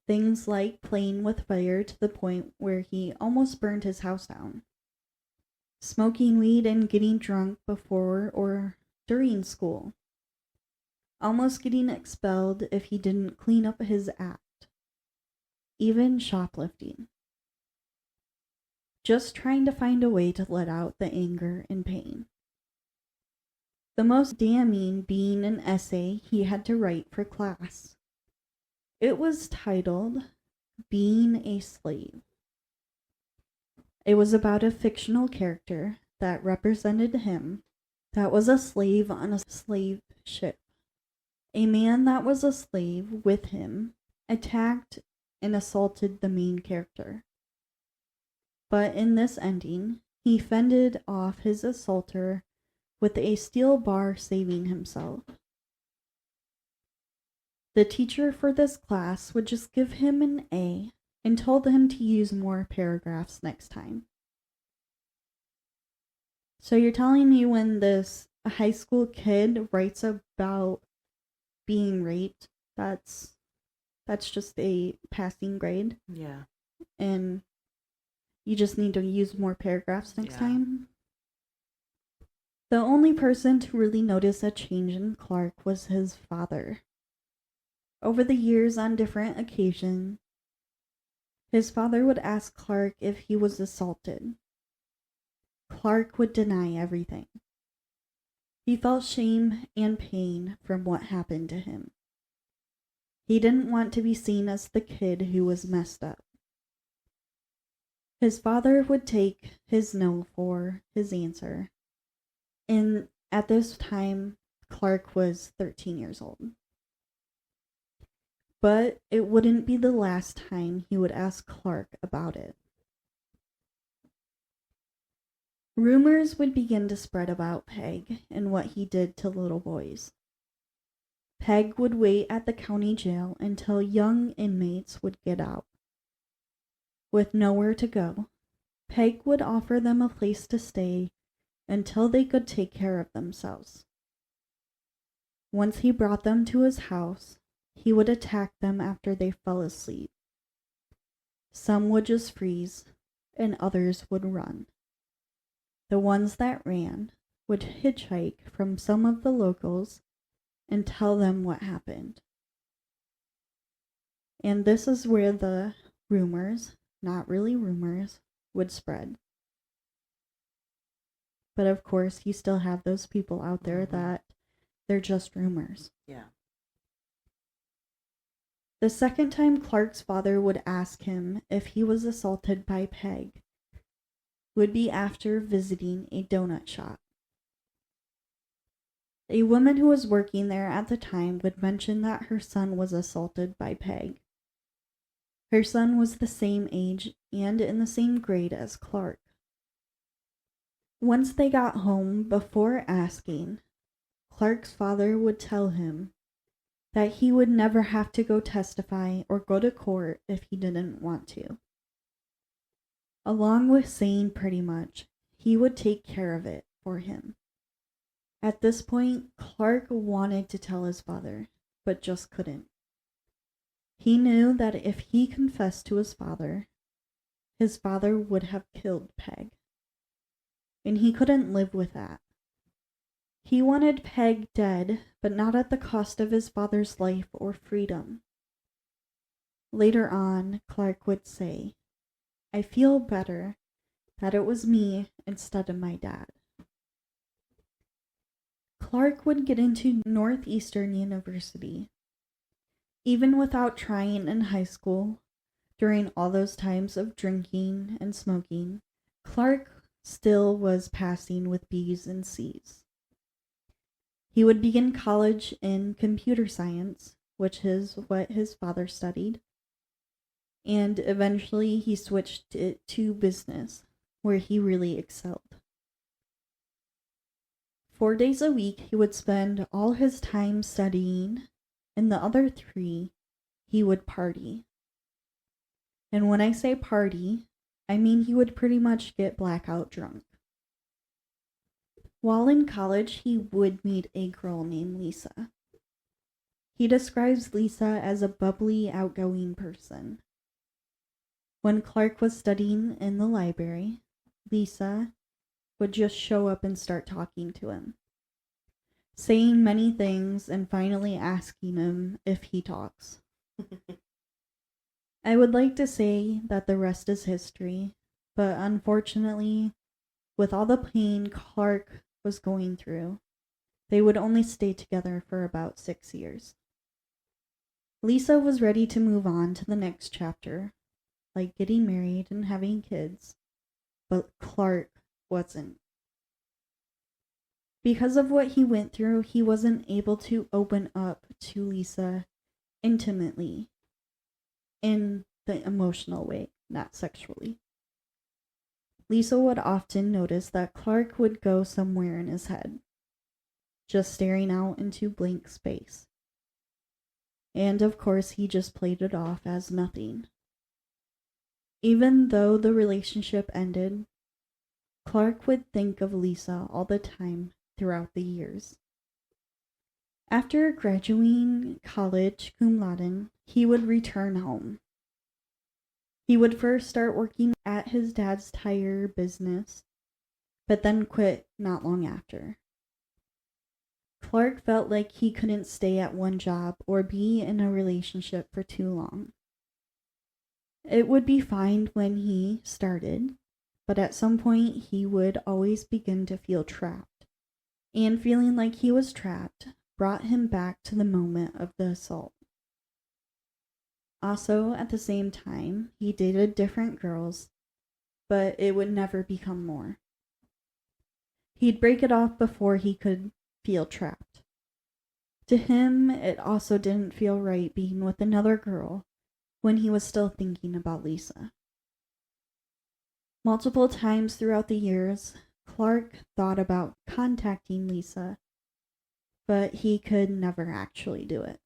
Things like playing with fire to the point where he almost burned his house down. Smoking weed and getting drunk before or during school. Almost getting expelled if he didn't clean up his act. Even shoplifting. Just trying to find a way to let out the anger and pain. The most damning being an essay he had to write for class. It was titled, "Being a Slave." It was about a fictional character that represented him that was a slave on a slave ship. A man that was a slave with him attacked and assaulted the main character. But in this ending, he fended off his assaulter with a steel bar, saving himself. The teacher for this class would just give him an A and told him to use more paragraphs next time. So you're telling me when this high school kid writes about being raped, that's just a passing grade? Yeah. And you just need to use more paragraphs next time? The only person to really notice a change in Clark was his father. Over the years, on different occasions, his father would ask Clark if he was assaulted. Clark would deny everything. He felt shame and pain from what happened to him. He didn't want to be seen as the kid who was messed up. His father would take his no for his answer. And at this time, Clark was 13 years old. But it wouldn't be the last time he would ask Clark about it. Rumors would begin to spread about Peg and what he did to little boys. Peg would wait at the county jail until young inmates would get out. With nowhere to go, Peg would offer them a place to stay until they could take care of themselves. Once he brought them to his house, he would attack them after they fell asleep. Some would just freeze, and others would run. The ones that ran would hitchhike from some of the locals and tell them what happened. And this is where the rumors, not really rumors, would spread. But of course, you still have those people out there that they're just rumors. Yeah. The second time Clark's father would ask him if he was assaulted by Peg would be after visiting a donut shop. A woman who was working there at the time would mention that her son was assaulted by Peg. Her son was the same age and in the same grade as Clark. Once they got home, before asking, Clark's father would tell him that he would never have to go testify or go to court if he didn't want to. Along with saying pretty much, he would take care of it for him. At this point, Clark wanted to tell his father, but just couldn't. He knew that if he confessed to his father would have killed Peg. And he couldn't live with that. He wanted Peg dead, but not at the cost of his father's life or freedom. Later on, Clark would say, "I feel better that it was me instead of my dad." Clark would get into Northeastern University. Even without trying in high school, during all those times of drinking and smoking, Clark still was passing with B's and C's. He would begin college in computer science, which is what his father studied, and eventually he switched it to business, where he really excelled. 4 days a week, he would spend all his time studying, and the other 3, he would party. And when I say party, I mean he would pretty much get blackout drunk. While in college, he would meet a girl named Lisa. He describes Lisa as a bubbly, outgoing person. When Clark was studying in the library, Lisa would just show up and start talking to him, saying many things and finally asking him if he talks. I would like to say that the rest is history, but unfortunately, with all the pain Clark was going through, they would only stay together for about 6 years. Lisa was ready to move on to the next chapter, like getting married and having kids, but Clark wasn't. Because of what he went through, he wasn't able to open up to Lisa intimately, in the emotional way, not sexually. Lisa would often notice that Clark would go somewhere in his head, just staring out into blank space. And of course, he just played it off as nothing. Even though the relationship ended, Clark would think of Lisa all the time throughout the years. After graduating college cum laude, he would return home. He would first start working at his dad's tire business, but then quit not long after. Clark felt like he couldn't stay at one job or be in a relationship for too long. It would be fine when he started, but at some point he would always begin to feel trapped, and feeling like he was trapped brought him back to the moment of the assault. Also, at the same time, he dated different girls, but it would never become more. He'd break it off before he could feel trapped. To him, it also didn't feel right being with another girl when he was still thinking about Lisa. Multiple times throughout the years, Clark thought about contacting Lisa, but he could never actually do it.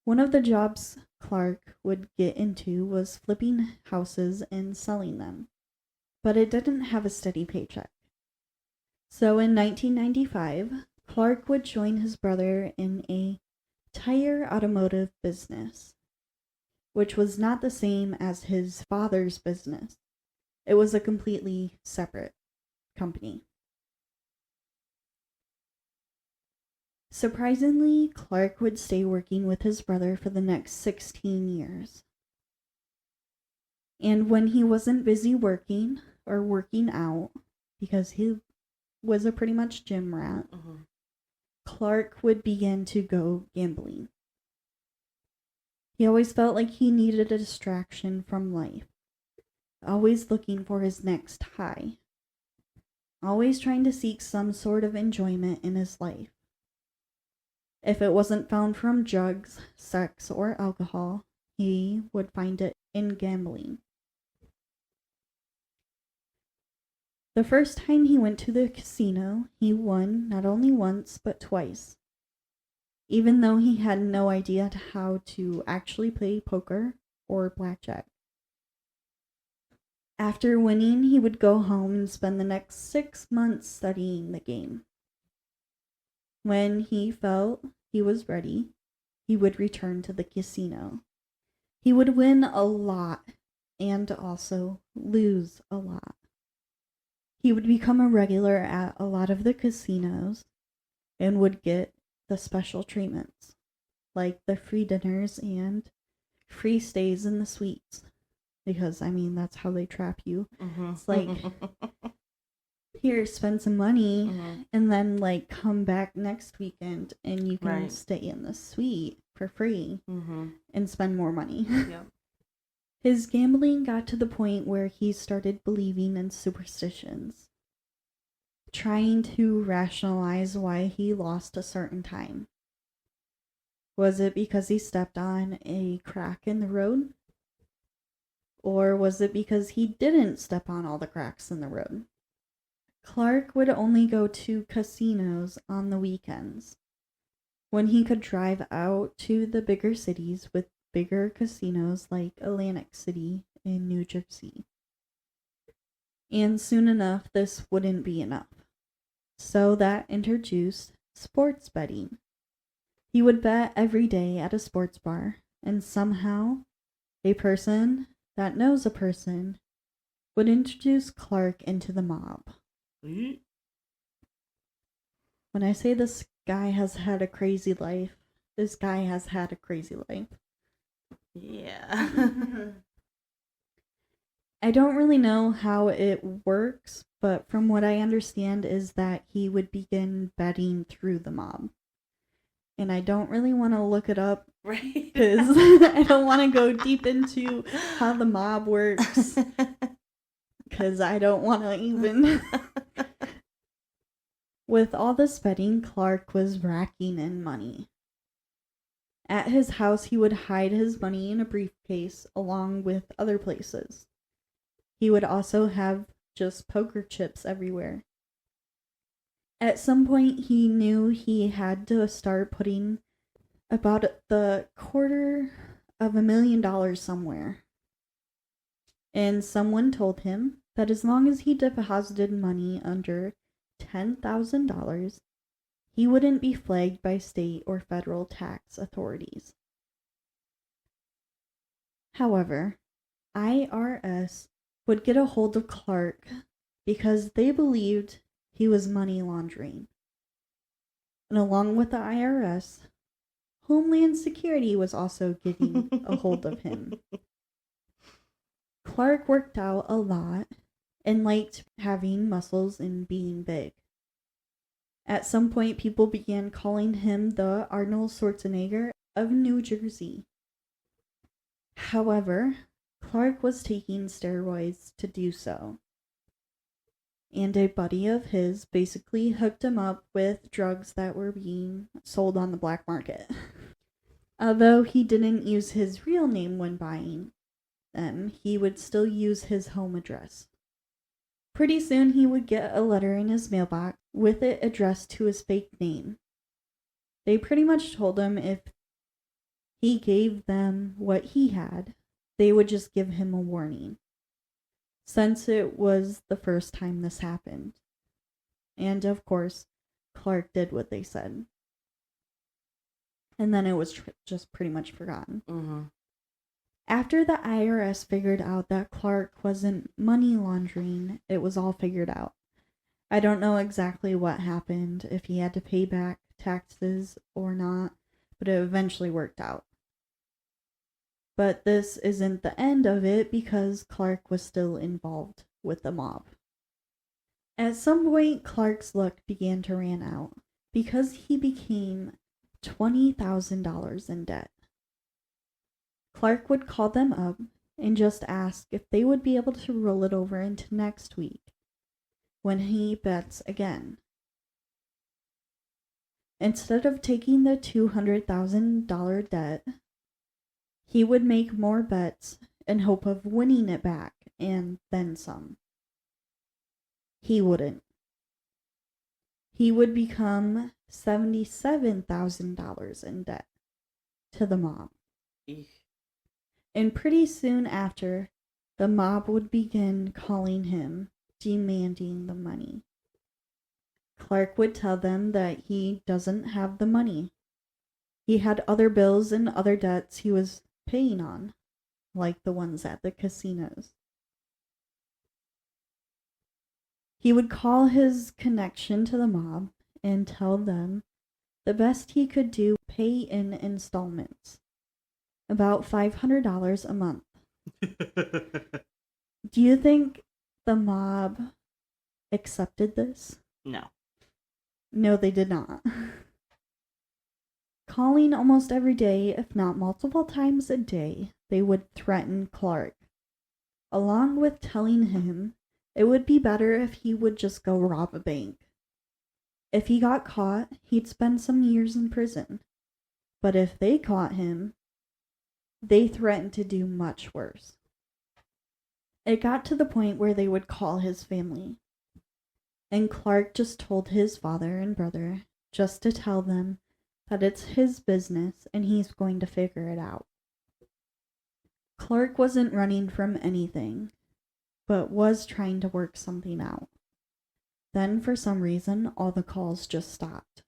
One of the jobs Clark would get into was flipping houses and selling them, but it didn't have a steady paycheck. So in 1995, Clark would join his brother in a tire automotive business, which was not the same as his father's business. It was a completely separate company. Surprisingly, Clark would stay working with his brother for the next 16 years. And when he wasn't busy working or working out, because he was a pretty much gym rat, Clark would begin to go gambling. He always felt like he needed a distraction from life, always looking for his next high, always trying to seek some sort of enjoyment in his life. If it wasn't found from drugs, sex, or alcohol, he would find it in gambling. The first time he went to the casino, he won not only once, but twice, even though he had no idea how to actually play poker or blackjack. After winning, he would go home and spend the next 6 months studying the game. When he felt he was ready, he would return to the casino. He would win a lot and also lose a lot. He would become a regular at a lot of the casinos and would get the special treatments, like the free dinners and free stays in the suites. Because, I mean, that's how they trap you. It's like, here, spend some money, and then, like, come back next weekend, and you can stay in the suite for free and spend more money. Yep. His gambling got to the point where he started believing in superstitions, trying to rationalize why he lost a certain time. Was it because he stepped on a crack in the road? Or was it because he didn't step on all the cracks in the road? Clark would only go to casinos on the weekends, when he could drive out to the bigger cities with bigger casinos like Atlantic City in New Jersey. And soon enough, this wouldn't be enough. So that introduced sports betting. He would bet every day at a sports bar, and somehow a person that knows a person would introduce Clark into the mob. When I say this guy has had a crazy life, this guy has had a crazy life. Yeah. I don't really know how it works, but from what I understand is that he would begin betting through the mob. And I don't really want to look it up, Right? because I don't want to go deep into how the mob works, because I don't want to even... With all this betting, Clark was racking in money. At his house, he would hide his money in a briefcase along with other places. He would also have just poker chips everywhere. At some point, he knew he had to start putting about the $250,000 somewhere. And someone told him that as long as he deposited money under $10,000, he wouldn't be flagged by state or federal tax authorities. However, IRS would get a hold of Clark because they believed he was money laundering. And along with the IRS, Homeland Security was also getting a hold of him. Clark worked out a lot and liked having muscles and being big. At some point, people began calling him the Arnold Schwarzenegger of New Jersey. However, Clark was taking steroids to do so. And a buddy of his basically hooked him up with drugs that were being sold on the black market. Although he didn't use his real name when buying them, he would still use his home address. Pretty soon he would get a letter in his mailbox with it addressed to his fake name. They pretty much told him if he gave them what he had, they would just give him a warning, since it was the first time this happened. And of course, Clark did what they said. And then it was just pretty much forgotten. Mm-hmm. After the IRS figured out that Clark wasn't money laundering, it was all figured out. I don't know exactly what happened, if he had to pay back taxes or not, but it eventually worked out. But this isn't the end of it, because Clark was still involved with the mob. At some point, Clark's luck began to run out, because he became $20,000 in debt. Clark would call them up and just ask if they would be able to roll it over into next week, when he bets again. Instead of taking the $200,000 debt, he would make more bets in hope of winning it back and then some. He wouldn't. He would become $77,000 in debt to the mob. Eesh. And pretty soon after, the mob would begin calling him, demanding the money. Clark would tell them that he doesn't have the money. He had other bills and other debts he was paying on, like the ones at the casinos. He would call his connection to the mob and tell them the best he could do, pay in installments, about $500 a month. Do you think the mob accepted this? No. No, they did not. Calling almost every day, if not multiple times a day, they would threaten Clark, along with telling him it would be better if he would just go rob a bank. If he got caught, he'd spend some years in prison. But if they caught him, they threatened to do much worse. It got to the point where they would call his family. And Clark just told his father and brother just to tell them that it's his business and he's going to figure it out. Clark wasn't running from anything, but was trying to work something out. Then, for some reason, all the calls just stopped.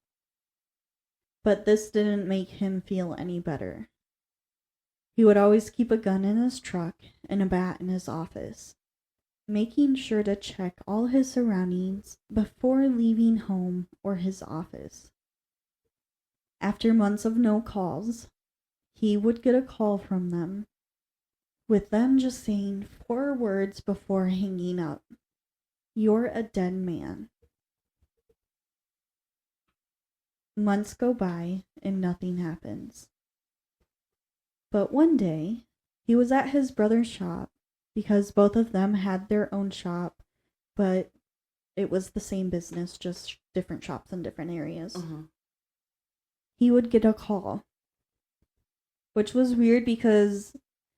But this didn't make him feel any better. He would always keep a gun in his truck and a bat in his office, making sure to check all his surroundings before leaving home or his office. After months of no calls, he would get a call from them, with them just saying 4 words before hanging up: "You're a dead man." Months go by and nothing happens. But one day, he was at his brother's shop, because both of them had their own shop, but it was the same business, just different shops in different areas. Mm-hmm. He would get a call, which was weird because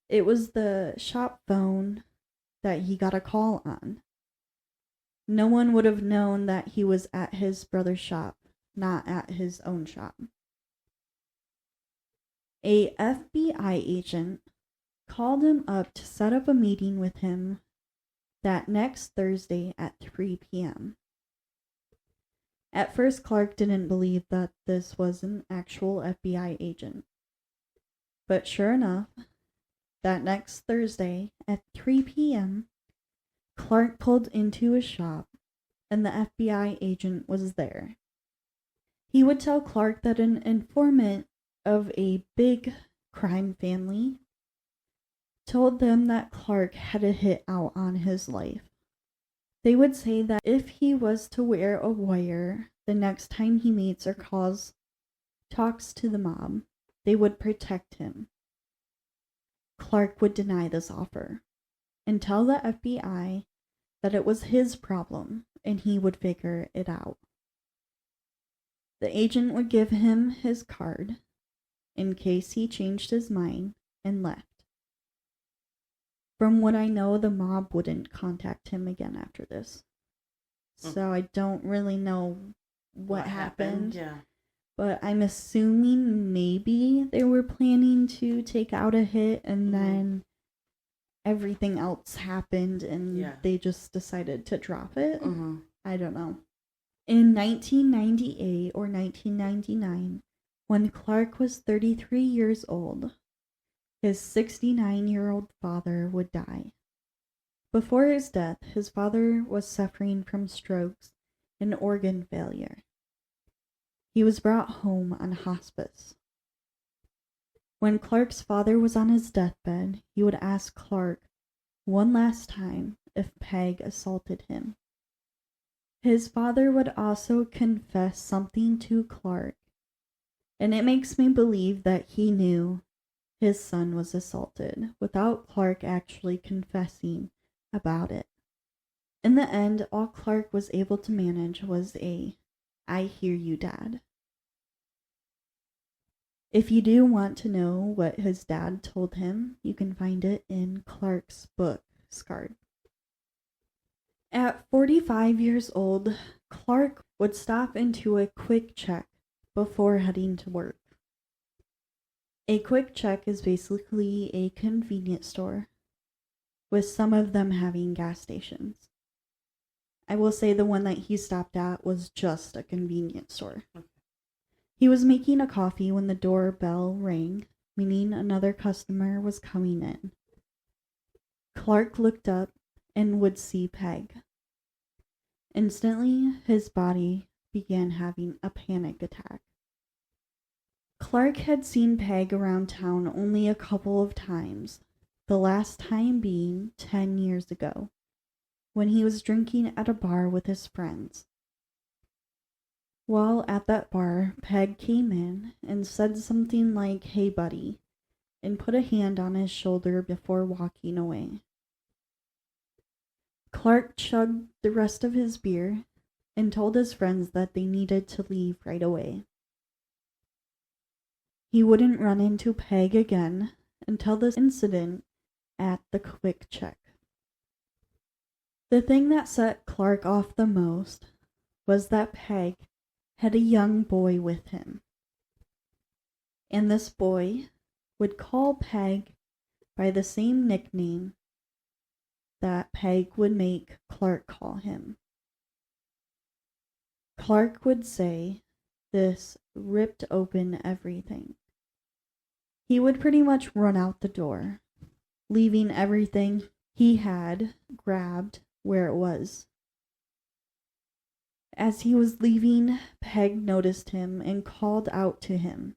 it was the shop phone that he got a call on. No one would have known that he was at his brother's shop, not at his own shop. A FBI agent called him up to set up a meeting with him that next Thursday at 3 p.m. At first, Clark didn't believe that this was an actual FBI agent. But sure enough, that next Thursday at 3 p.m., Clark pulled into his shop and the FBI agent was there. He would tell Clark that an informant of a big crime family told them that Clark had a hit out on his life. They would say that if he was to wear a wire the next time he meets or talks to the mob, they would protect him. Clark would deny this offer and tell the FBI that it was his problem and he would figure it out. The agent would give him his card in case he changed his mind and left. From what I know, the mob wouldn't contact him again after this. So I don't really know what happened. Yeah. But I'm assuming maybe they were planning to take out a hit and then everything else happened and they just decided to drop it. I don't know. In 1998 or 1999, when Clark was 33 years old, his 69-year-old father would die. Before his death, his father was suffering from strokes and organ failure. He was brought home on hospice. When Clark's father was on his deathbed, he would ask Clark one last time if Peg assaulted him. His father would also confess something to Clark, and it makes me believe that he knew his son was assaulted without Clark actually confessing about it. In the end, all Clark was able to manage was a "I hear you, Dad." If you do want to know what his dad told him, you can find it in Clark's book, Scarred. At 45 years old, Clark would stop into a Quick Check before heading to work. A Quick Check is basically a convenience store, with some of them having gas stations. I will say the one that he stopped at was just a convenience store. He was making a coffee when the doorbell rang, meaning another customer was coming in. Clark looked up and would see Peg. Instantly, his body began having a panic attack. Clark had seen Peg around town only a couple of times, the last time being 10 years ago, when he was drinking at a bar with his friends. While at that bar, Peg came in and said something like, "Hey, buddy," and put a hand on his shoulder before walking away. Clark chugged the rest of his beer and told his friends that they needed to leave right away. He wouldn't run into Peg again until this incident at the Quick Check. The thing that set Clark off the most was that Peg had a young boy with him. And this boy would call Peg by the same nickname that Peg would make Clark call him. Clark would say this ripped open everything. He would pretty much run out the door, leaving everything he had grabbed where it was. As he was leaving, Peg noticed him and called out to him,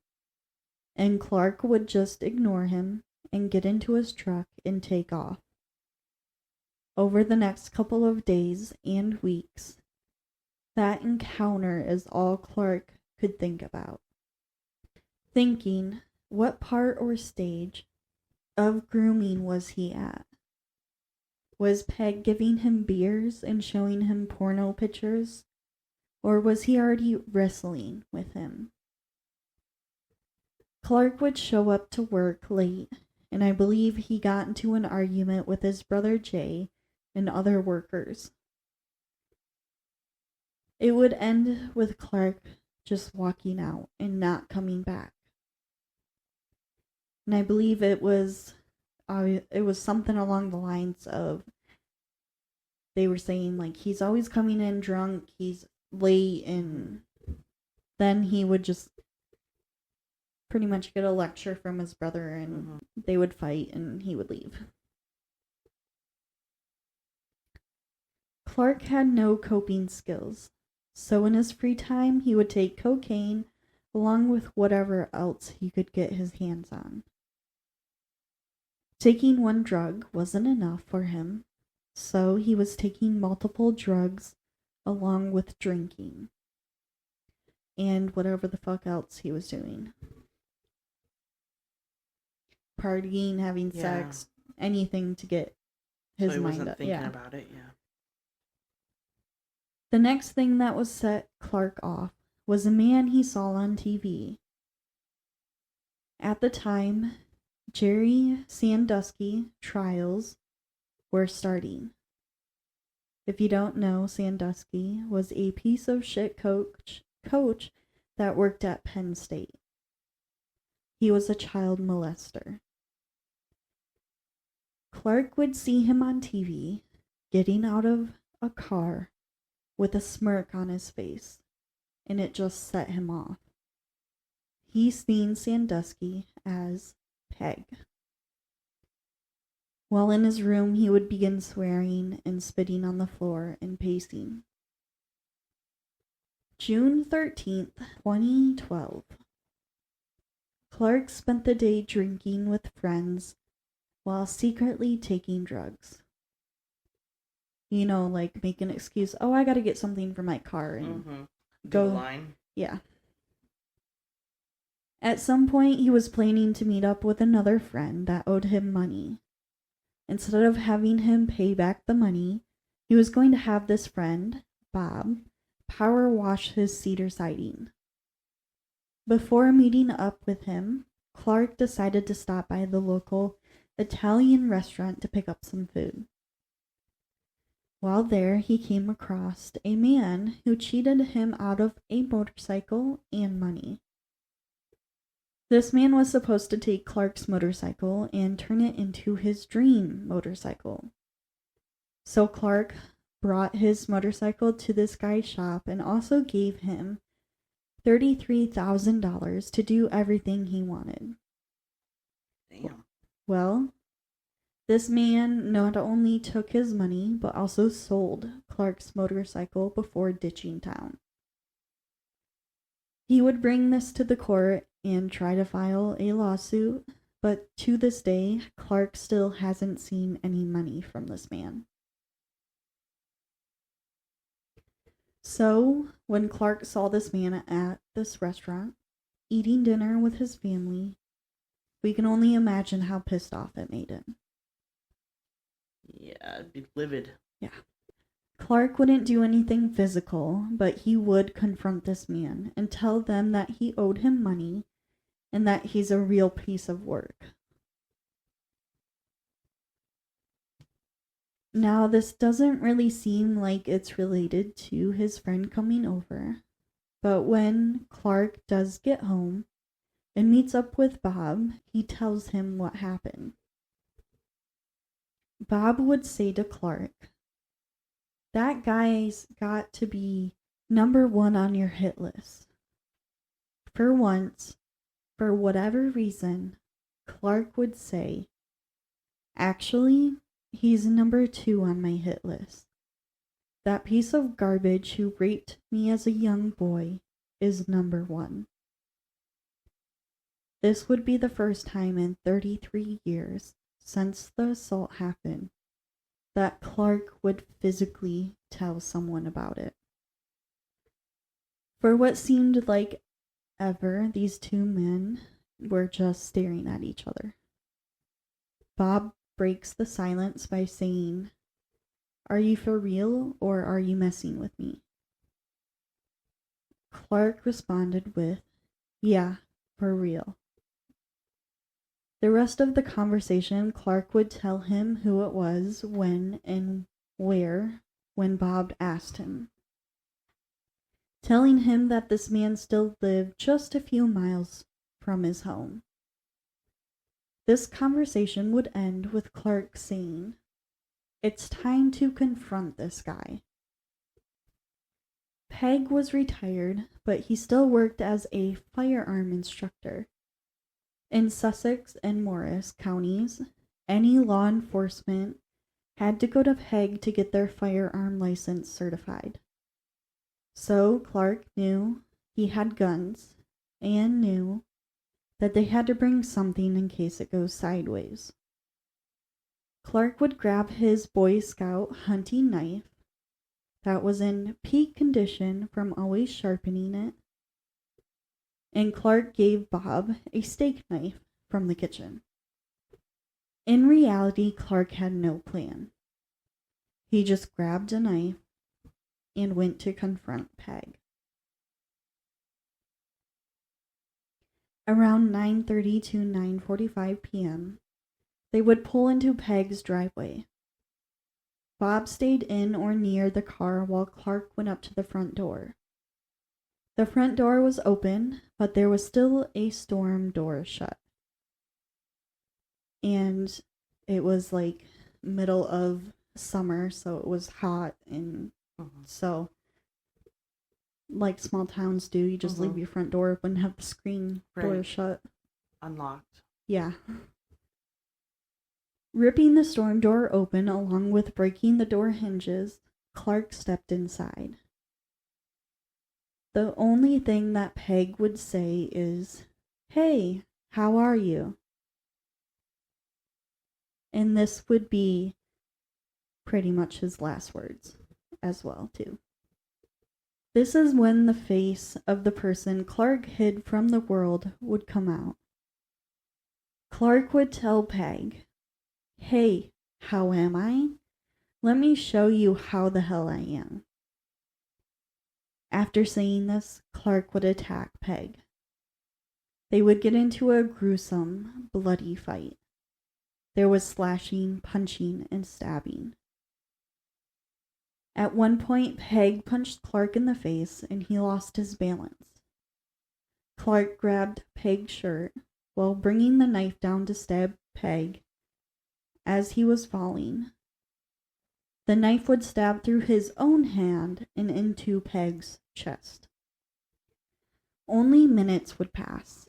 and Clark would just ignore him and get into his truck and take off. Over the next couple of days and weeks, that encounter is all Clark could think about. Thinking, what part or stage of grooming was he at? Was Peg giving him beers and showing him porno pictures? Or was he already wrestling with him? Clark would show up to work late, and I believe he got into an argument with his brother Jay and other workers. It would end with Clark just walking out and not coming back. And I believe it was something along the lines of, they were saying like, he's always coming in drunk, he's late, and then he would just pretty much get a lecture from his brother, and they would fight and he would leave. Clark had no coping skills, so in his free time he would take cocaine along with whatever else he could get his hands on. Taking one drug wasn't enough for him, so he was taking multiple drugs along with drinking and whatever the fuck else he was doing. Partying, having sex, anything to get his mind up. Thinking about it, The next thing that was set Clark off was a man he saw on TV. At the time, Jerry Sandusky trials we're starting. If you don't know, Sandusky was a piece of shit coach that worked at Penn State. He was a child molester. Clark would see him on TV, getting out of a car with a smirk on his face, and it just set him off. He seen Sandusky as Peg. While in his room, he would begin swearing and spitting on the floor and pacing. June 13th, 2012. Clark spent the day drinking with friends while secretly taking drugs. You know, like make an excuse, oh, I gotta get something for my car, and go line. Yeah. At some point, he was planning to meet up with another friend that owed him money. Instead of having him pay back the money, he was going to have this friend, Bob, power wash his cedar siding. Before meeting up with him, Clark decided to stop by the local Italian restaurant to pick up some food. While there, he came across a man who cheated him out of a motorcycle and money. This man was supposed to take Clark's motorcycle and turn it into his dream motorcycle. So Clark brought his motorcycle to this guy's shop and also gave him $33,000 to do everything he wanted. Damn. Well, this man not only took his money, but also sold Clark's motorcycle before ditching town. He would bring this to the court and try to file a lawsuit, but to this day, Clark still hasn't seen any money from this man. So, when Clark saw this man at this restaurant, eating dinner with his family, we can only imagine how pissed off it made him. Yeah, I'd be livid. Yeah. Clark wouldn't do anything physical, but he would confront this man and tell them that he owed him money and that he's a real piece of work. Now, this doesn't really seem like it's related to his friend coming over, but when Clark does get home and meets up with Bob, he tells him what happened. Bob would say to Clark, "That guy's got to be number one on your hit list." For once, for whatever reason, Clark would say, "Actually, he's number 2 on my hit list. That piece of garbage who raped me as a young boy is number 1. This would be the first time in 33 years since the assault happened that Clark would physically tell someone about it. For what seemed like ever, these two men were just staring at each other. Bob breaks the silence by saying, "Are you for real or are you messing with me?" Clark responded with, "Yeah, for real." The rest of the conversation, Clark would tell him who it was, when, and where, when Bob asked him, telling him that this man still lived just a few miles from his home. This conversation would end with Clark saying, "It's time to confront this guy." Peg was retired, but he still worked as a firearm instructor. In Sussex and Morris counties, any law enforcement had to go to Peg to get their firearm license certified. So Clark knew he had guns and knew that they had to bring something in case it goes sideways. Clark would grab his Boy Scout hunting knife that was in peak condition from always sharpening it, and Clark gave Bob a steak knife from the kitchen. In reality, Clark had no plan. He just grabbed a knife and went to confront Peg. Around 9:30 to 9:45 p.m., they would pull into Peg's driveway. Bob stayed in or near the car while Clark went up to the front door. The front door was open, but there was still a storm door shut. And it was like middle of summer, so it was hot, and so like small towns do, you just leave your front door open and have the screen door shut. Unlocked. Yeah. Ripping the storm door open along with breaking the door hinges, Clark stepped inside. The only thing that Peg would say is, "Hey, how are you?" And this would be pretty much his last words as well, too. This is when the face of the person Clark hid from the world would come out. Clark would tell Peg, "Hey, how am I? Let me show you how the hell I am." After saying this, Clark would attack Peg. They would get into a gruesome, bloody fight. There was slashing, punching, and stabbing. At one point, Peg punched Clark in the face and he lost his balance. Clark grabbed Peg's shirt while bringing the knife down to stab Peg as he was falling. The knife would stab through his own hand and into Peg's chest. Only minutes would pass,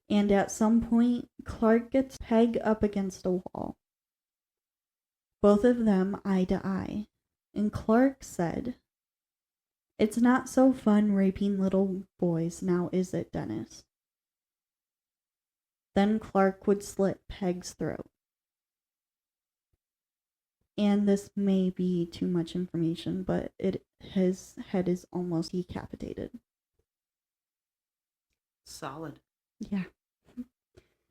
and at some point, Clark gets Peg up against a wall. Both of them eye to eye, and Clark said, "It's not so fun raping little boys now, is it, Dennis?" Then Clark would slit Peg's throat. And this may be too much information, but his head is almost decapitated. Solid. Yeah.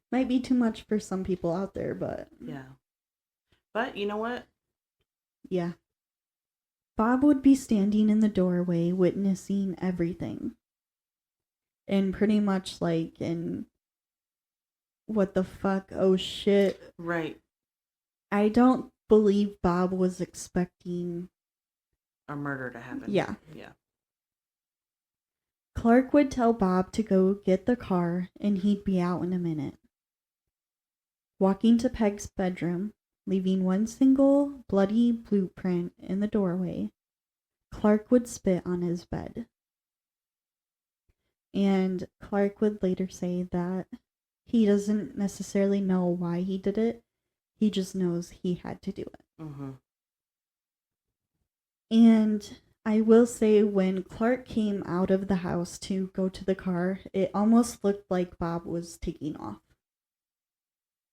Might be too much for some people out there, but... Yeah. But you know what? Yeah. Bob would be standing in the doorway witnessing everything. And pretty much like in... What the fuck? Oh shit. Right. I don't believe Bob was expecting a murder to happen. Yeah. Yeah. Clark would tell Bob to go get the car and he'd be out in a minute. Walking to Peg's bedroom, leaving one single bloody blueprint in the doorway, Clark would spit on his bed. And Clark would later say that he doesn't necessarily know why he did it. He just knows he had to do it. Mm-hmm. And I will say when Clark came out of the house to go to the car, it almost looked like Bob was taking off.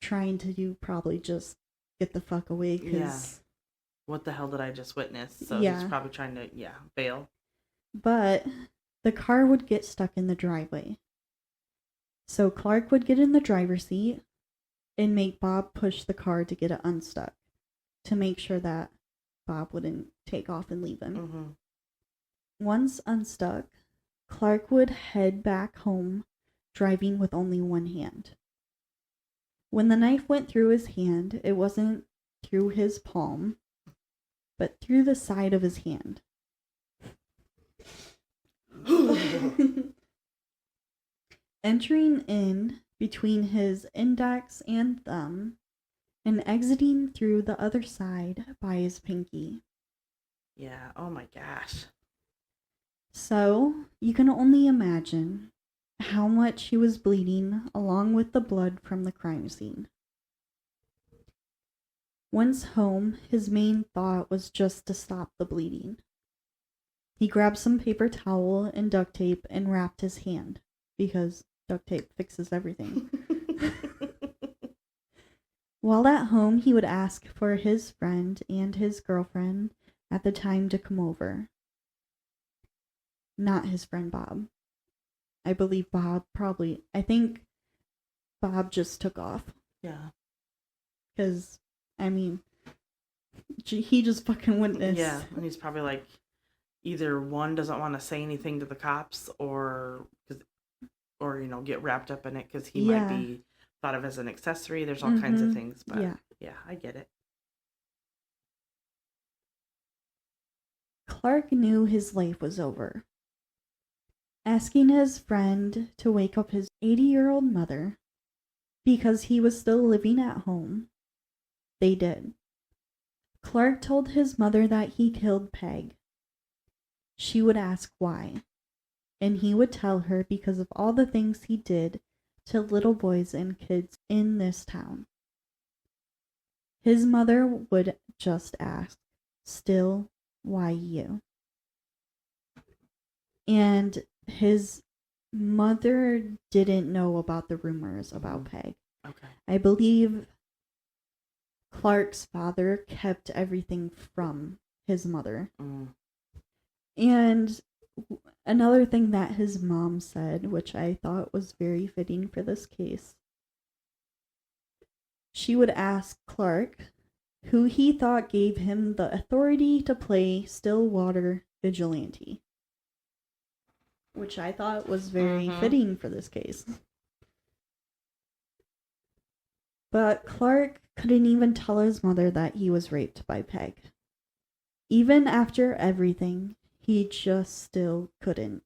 Trying to do probably just get the fuck away. Yeah. What the hell did I just witness? So yeah. He's probably trying to, bail. But the car would get stuck in the driveway. So Clark would get in the driver's seat and make Bob push the car to get it unstuck to make sure that Bob wouldn't take off and leave him. Mm-hmm. Once unstuck, Clark would head back home, driving with only one hand. When the knife went through his hand, it wasn't through his palm, but through the side of his hand. Entering in between his index and thumb, and exiting through the other side by his pinky. Yeah, oh my gosh. So, you can only imagine how much he was bleeding along with the blood from the crime scene. Once home, his main thought was just to stop the bleeding. He grabbed some paper towel and duct tape and wrapped his hand, because duct tape fixes everything. While at home, he would ask for his friend and his girlfriend at the time to come over. Not his friend Bob. I believe I think Bob just took off. Yeah. Because, I mean, he just fucking witnessed. Yeah, and he's probably like, either one, doesn't want to say anything to the cops, or get wrapped up in it because he might be thought of as an accessory. There's all kinds of things, but yeah, I get it. Clark knew his life was over. Asking his friend to wake up his 80-year-old mother because he was still living at home, they did. Clark told his mother that he killed Peg. She would ask why, and he would tell her because of all the things he did to little boys and kids in this town. His mother would just ask, still, why you? And his mother didn't know about the rumors about Peg. Okay. I believe Clark's father kept everything from his mother. And another thing that his mom said, which I thought was very fitting for this case, she would ask Clark who he thought gave him the authority to play Stillwater vigilante, which I thought was very fitting for this case. But Clark couldn't even tell his mother that he was raped by Peg. Even after everything, he just still couldn't.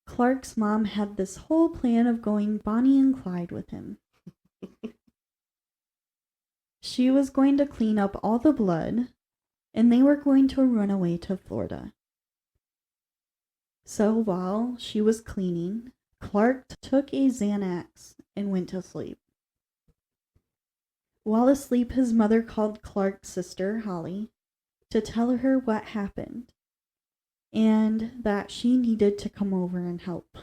Clark's mom had this whole plan of going Bonnie and Clyde with him. She was going to clean up all the blood, and they were going to run away to Florida. So while she was cleaning, Clark took a Xanax and went to sleep. While asleep, his mother called Clark's sister, Holly, to tell her what happened and that she needed to come over and help.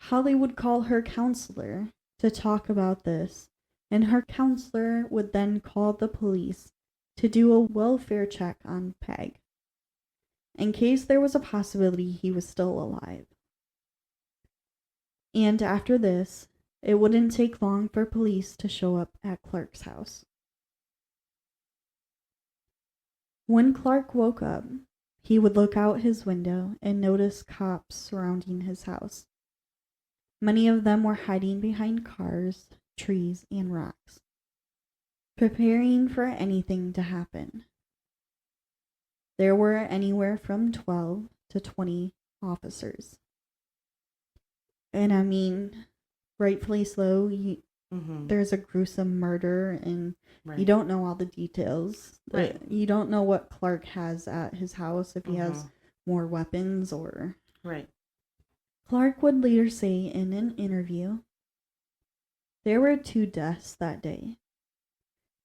Holly would call her counselor to talk about this, and her counselor would then call the police to do a welfare check on Peg, in case there was a possibility he was still alive. And after this, it wouldn't take long for police to show up at Clark's house. When Clark woke up, he would look out his window and notice cops surrounding his house. Many of them were hiding behind cars, trees, and rocks, preparing for anything to happen. There were anywhere from 12 to 20 officers. And I mean, rightfully so, there's a gruesome murder, and you don't know all the details. Right. You don't know what Clark has at his house, if he has more weapons or... Right. Clark would later say in an interview, "There were 2 deaths that day.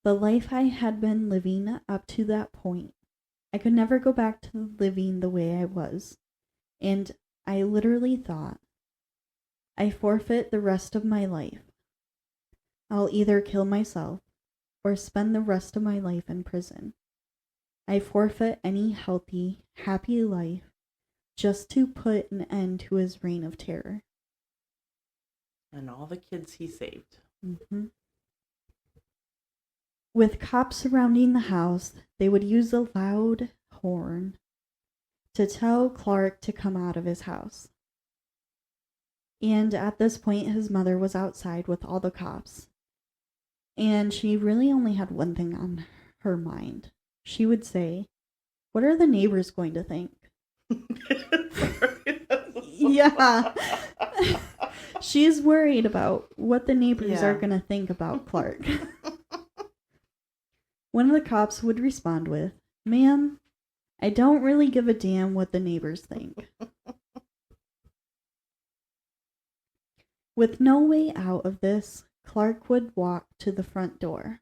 The life I had been living up to that point, I could never go back to living the way I was, and I literally thought, I forfeit the rest of my life. I'll either kill myself or spend the rest of my life in prison. I forfeit any healthy, happy life just to put an end to his reign of terror." And all the kids he saved. With cops surrounding the house, they would use a loud horn to tell Clark to come out of his house. And at this point, his mother was outside with all the cops. And she really only had one thing on her mind. She would say, "What are the neighbors going to think?" Yeah. She's worried about what the neighbors are going to think about Clark. One of the cops would respond with, "Ma'am, I don't really give a damn what the neighbors think." With no way out of this, Clark would walk to the front door.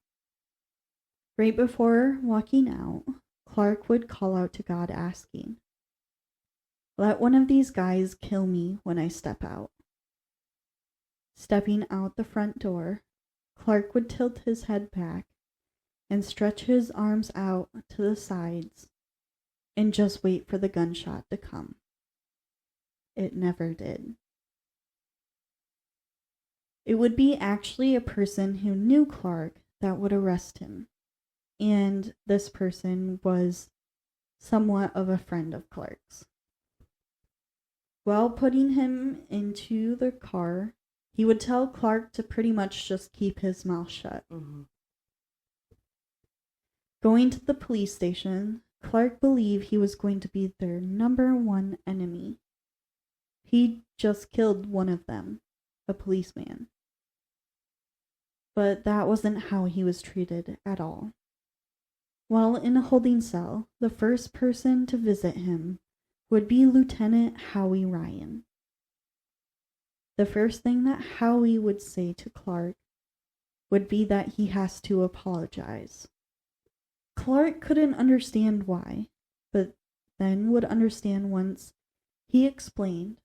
Right before walking out, Clark would call out to God asking, "Let one of these guys kill me when I step out." Stepping out the front door, Clark would tilt his head back and stretch his arms out to the sides and just wait for the gunshot to come. It never did. It would be actually a person who knew Clark that would arrest him, and this person was somewhat of a friend of Clark's. While putting him into the car, he would tell Clark to pretty much just keep his mouth shut. Going to the police station, Clark believed he was going to be their number one enemy. He just killed one of them, a policeman. But that wasn't how he was treated at all. While in a holding cell, the first person to visit him would be Lieutenant Howie Ryan. The first thing that Howie would say to Clark would be that he has to apologize. Clark couldn't understand why, but then would understand once he explained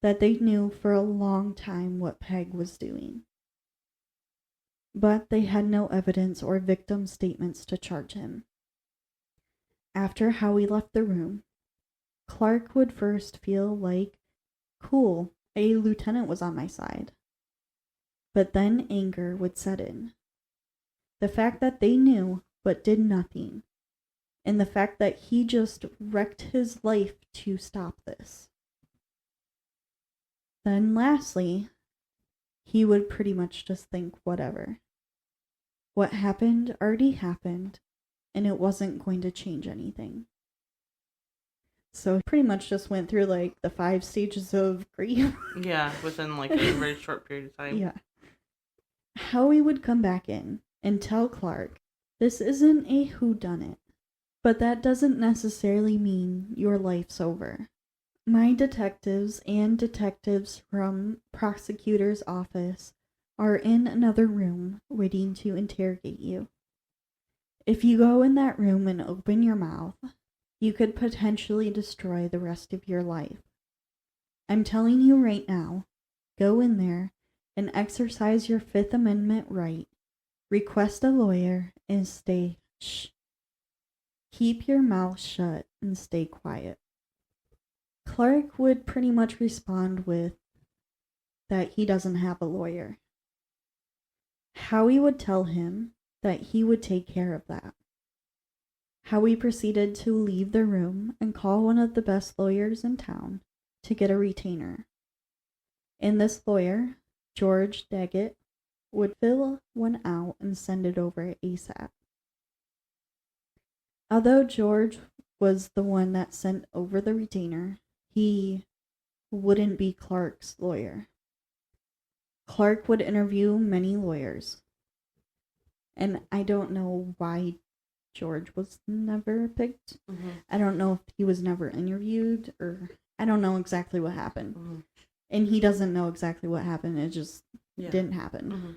that they knew for a long time what Peg was doing. But they had no evidence or victim statements to charge him. After Howie left the room, Clark would first feel like, cool, a lieutenant was on my side. But then anger would set in. The fact that they knew but did nothing, and the fact that he just wrecked his life to stop this. Then lastly, he would pretty much just think whatever. What happened already happened, and it wasn't going to change anything. So pretty much just went through like the 5 stages of grief. Yeah, within like a very short period of time. Yeah. Howie would come back in and tell Clark, this isn't a whodunit, but that doesn't necessarily mean your life's over. My detectives and detectives from prosecutor's office are in another room waiting to interrogate you. If you go in that room and open your mouth, you could potentially destroy the rest of your life. I'm telling you right now, go in there and exercise your Fifth Amendment right, request a lawyer, and stay shh. Keep your mouth shut and stay quiet. Clark would pretty much respond with that he doesn't have a lawyer. Howie would tell him that he would take care of that. Howie proceeded to leave the room and call one of the best lawyers in town to get a retainer. And this lawyer, George Daggett, would fill one out and send it over ASAP. Although George was the one that sent over the retainer, he wouldn't be Clark's lawyer. Clark would interview many lawyers. And I don't know why George was never picked. Mm-hmm. I don't know if he was never interviewed, or I don't know exactly what happened. Mm-hmm. And he doesn't know exactly what happened. It just didn't happen. Mm-hmm.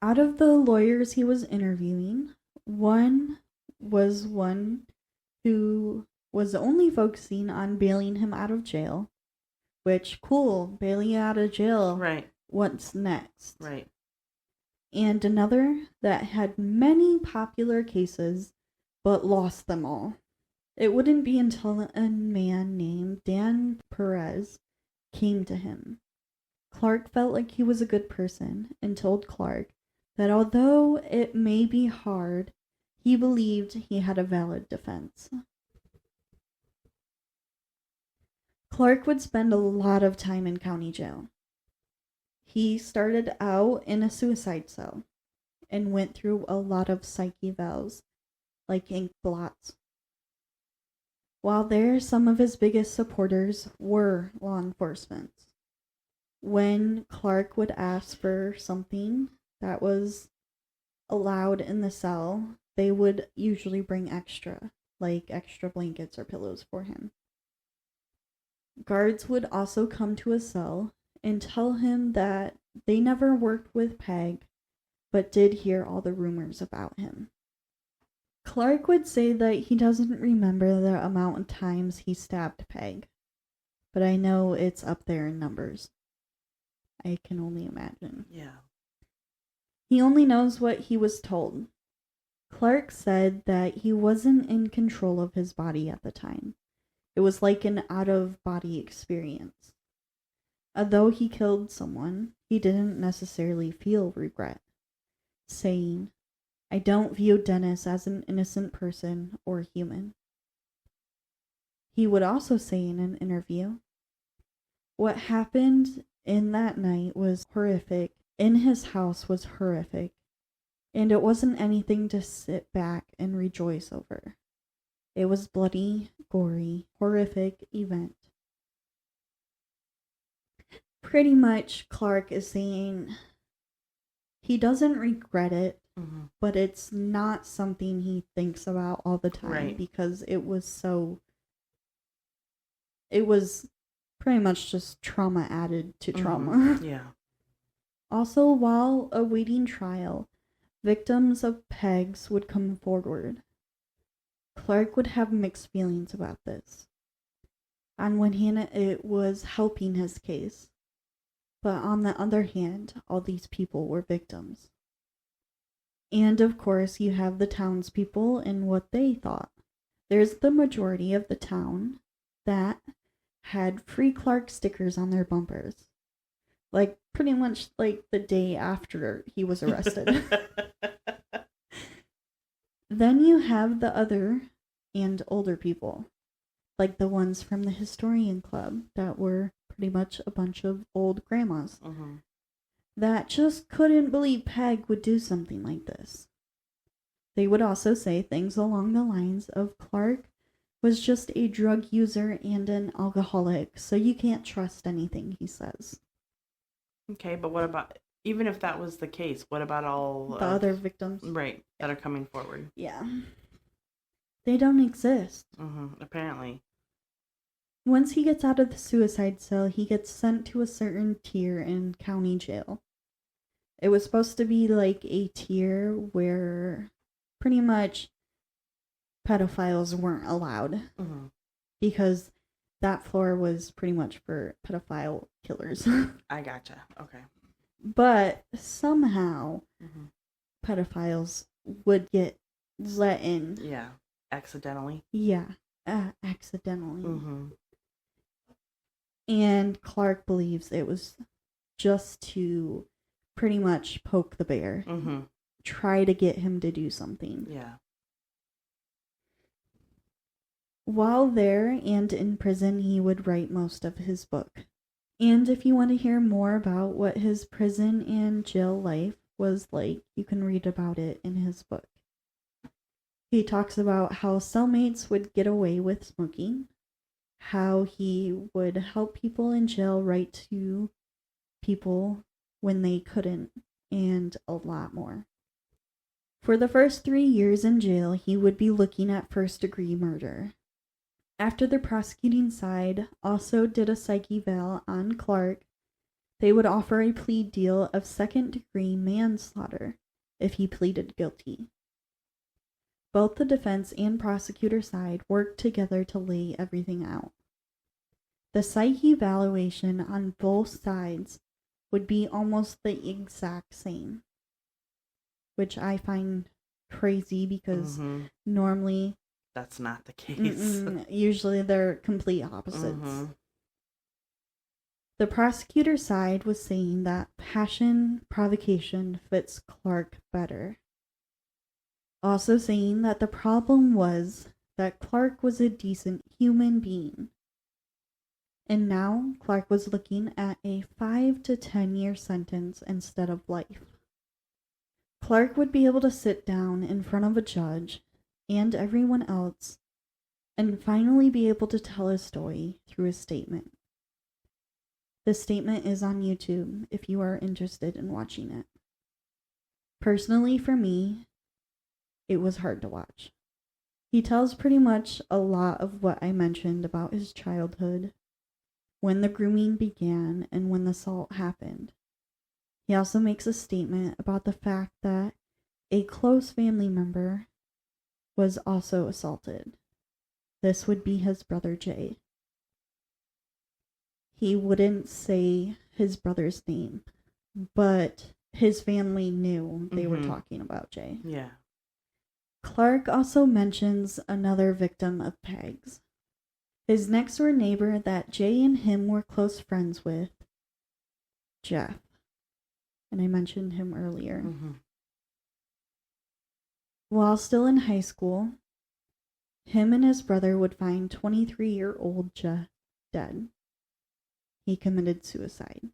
Out of the lawyers he was interviewing, one who was only focusing on bailing him out of jail, which, cool, bailing out of jail. Right. What's next? Right. And another that had many popular cases, but lost them all. It wouldn't be until a man named Dan Perez came to him. Clark felt like he was a good person and told Clark that although it may be hard, he believed he had a valid defense. Clark would spend a lot of time in county jail. He started out in a suicide cell and went through a lot of psych evals, like ink blots. While there, some of his biggest supporters were law enforcement. When Clark would ask for something that was allowed in the cell, they would usually bring extra, like extra blankets or pillows for him. Guards would also come to his cell and tell him that they never worked with Peg, but did hear all the rumors about him. Clark would say that he doesn't remember the amount of times he stabbed Peg, but I know it's up there in numbers. I can only imagine. Yeah. He only knows what he was told. Clark said that he wasn't in control of his body at the time. It was like an out-of-body experience. Although he killed someone, he didn't necessarily feel regret, saying, I don't view Dennis as an innocent person or human. He would also say in an interview, what happened in that night was horrific. In his house was horrific. And it wasn't anything to sit back and rejoice over. It was bloody, gory, horrific event. Pretty much, Clark is saying he doesn't regret it, but it's not something he thinks about all the time because it was pretty much just trauma added to trauma. Yeah. Also, while awaiting trial, victims of pegs would come forward. Clark would have mixed feelings about this. On one hand, it was helping his case. But on the other hand, all these people were victims. And of course, you have the townspeople and what they thought. There's the majority of the town that had Free Clark stickers on their bumpers. Like, pretty much like the day after he was arrested. Then you have the other and older people. Like the ones from the Historian Club that were pretty much a bunch of old grandmas that just couldn't believe Peg would do something like this. They would also say things along the lines of Clark was just a drug user and an alcoholic, so you can't trust anything he says. Okay, but what about, even if that was the case, what about all the other victims? Right, that are coming forward. Yeah. They don't exist. Apparently. Once he gets out of the suicide cell, he gets sent to a certain tier in county jail. It was supposed to be like a tier where pretty much pedophiles weren't allowed. Because that floor was pretty much for pedophile killers. I gotcha. Okay. But somehow pedophiles would get let in. Yeah. Accidentally. Yeah. Accidentally. And Clark believes it was just to pretty much poke the bear. Try to get him to do something. Yeah. While there and in prison, he would write most of his book. And if you want to hear more about what his prison and jail life was like, you can read about it in his book. He talks about how cellmates would get away with smoking, how he would help people in jail write to people when they couldn't, and a lot more. For the first 3 years in jail, he would be looking at first-degree murder. After the prosecuting side also did a psych eval on Clark, they would offer a plea deal of second-degree manslaughter if he pleaded guilty. Both the defense and prosecutor side worked together to lay everything out. The psych evaluation on both sides would be almost the exact same, which I find crazy because normally that's not the case. Usually they're complete opposites. The prosecutor side was saying that passion provocation fits Clark better. Also saying that the problem was that Clark was a decent human being. And now Clark was looking at a 5 to 10 year sentence instead of life. Clark would be able to sit down in front of a judge and everyone else and finally be able to tell his story through a statement. The statement is on YouTube if you are interested in watching it. Personally, for me, it was hard to watch. He tells pretty much a lot of what I mentioned about his childhood, when the grooming began, and when the assault happened. He also makes a statement about the fact that a close family member was also assaulted. This would be his brother Jay. He wouldn't say his brother's name, but his family knew they were talking about Jay. Yeah. Clark also mentions another victim of Peg's. His next door neighbor that Jay and him were close friends with, Jeff. And I mentioned him earlier. While still in high school, him and his brother would find 23-year-old Jeff dead. He committed suicide.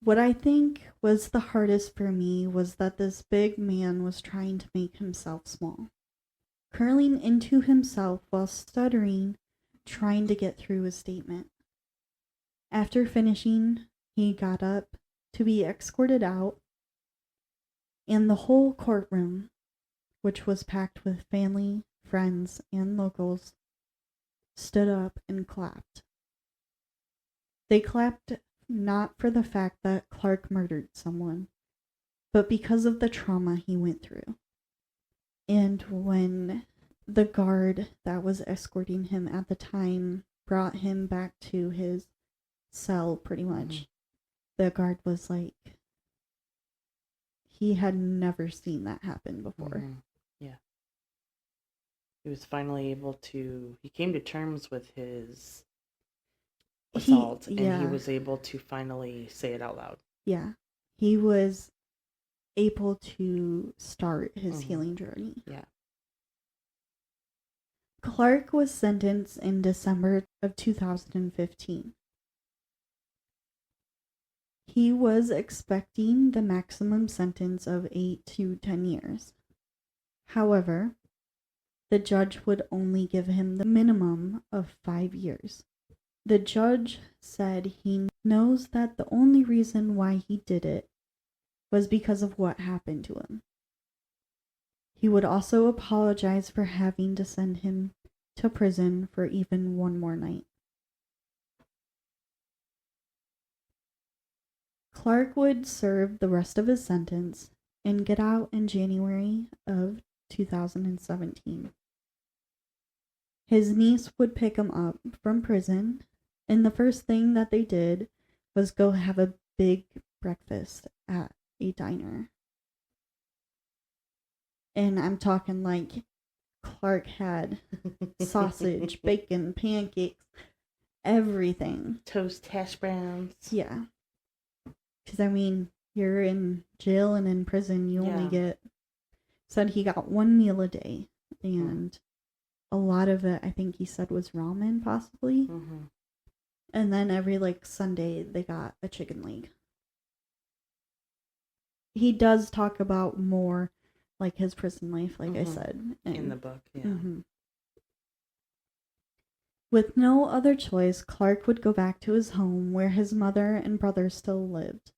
What I think was the hardest for me was that this big man was trying to make himself small, curling into himself while stuttering, trying to get through his statement. After finishing, he got up to be escorted out, and the whole courtroom, which was packed with family, friends, and locals, stood up and clapped. They clapped not for the fact that Clark murdered someone, but because of the trauma he went through. And when the guard that was escorting him at the time brought him back to his cell, pretty much, the guard was like, he had never seen that happen before. Yeah. He was finally able to, he came to terms with his assault, and he was able to finally say it out loud. Yeah. He was able to start his healing journey. Yeah. Clark was sentenced in December of 2015. He was expecting the maximum sentence of 8 to 10 years. However, the judge would only give him the minimum of 5 years. The judge said he knows that the only reason why he did it was because of what happened to him. He would also apologize for having to send him to prison for even one more night. Clark would serve the rest of his sentence and get out in January of 2017. His niece would pick him up from prison, and the first thing that they did was go have a big breakfast at a diner. And I'm talking like Clark had sausage, bacon, pancakes, everything. Toast, hash browns. Yeah. Because, I mean, you're in jail and in prison, you only get... Said he got one meal a day, and a lot of it, I think he said, was ramen, possibly. And then every, Sunday, they got a chicken leg. He does talk about more, his prison life, I said. In the book, yeah. With no other choice, Clark would go back to his home where his mother and brother still lived.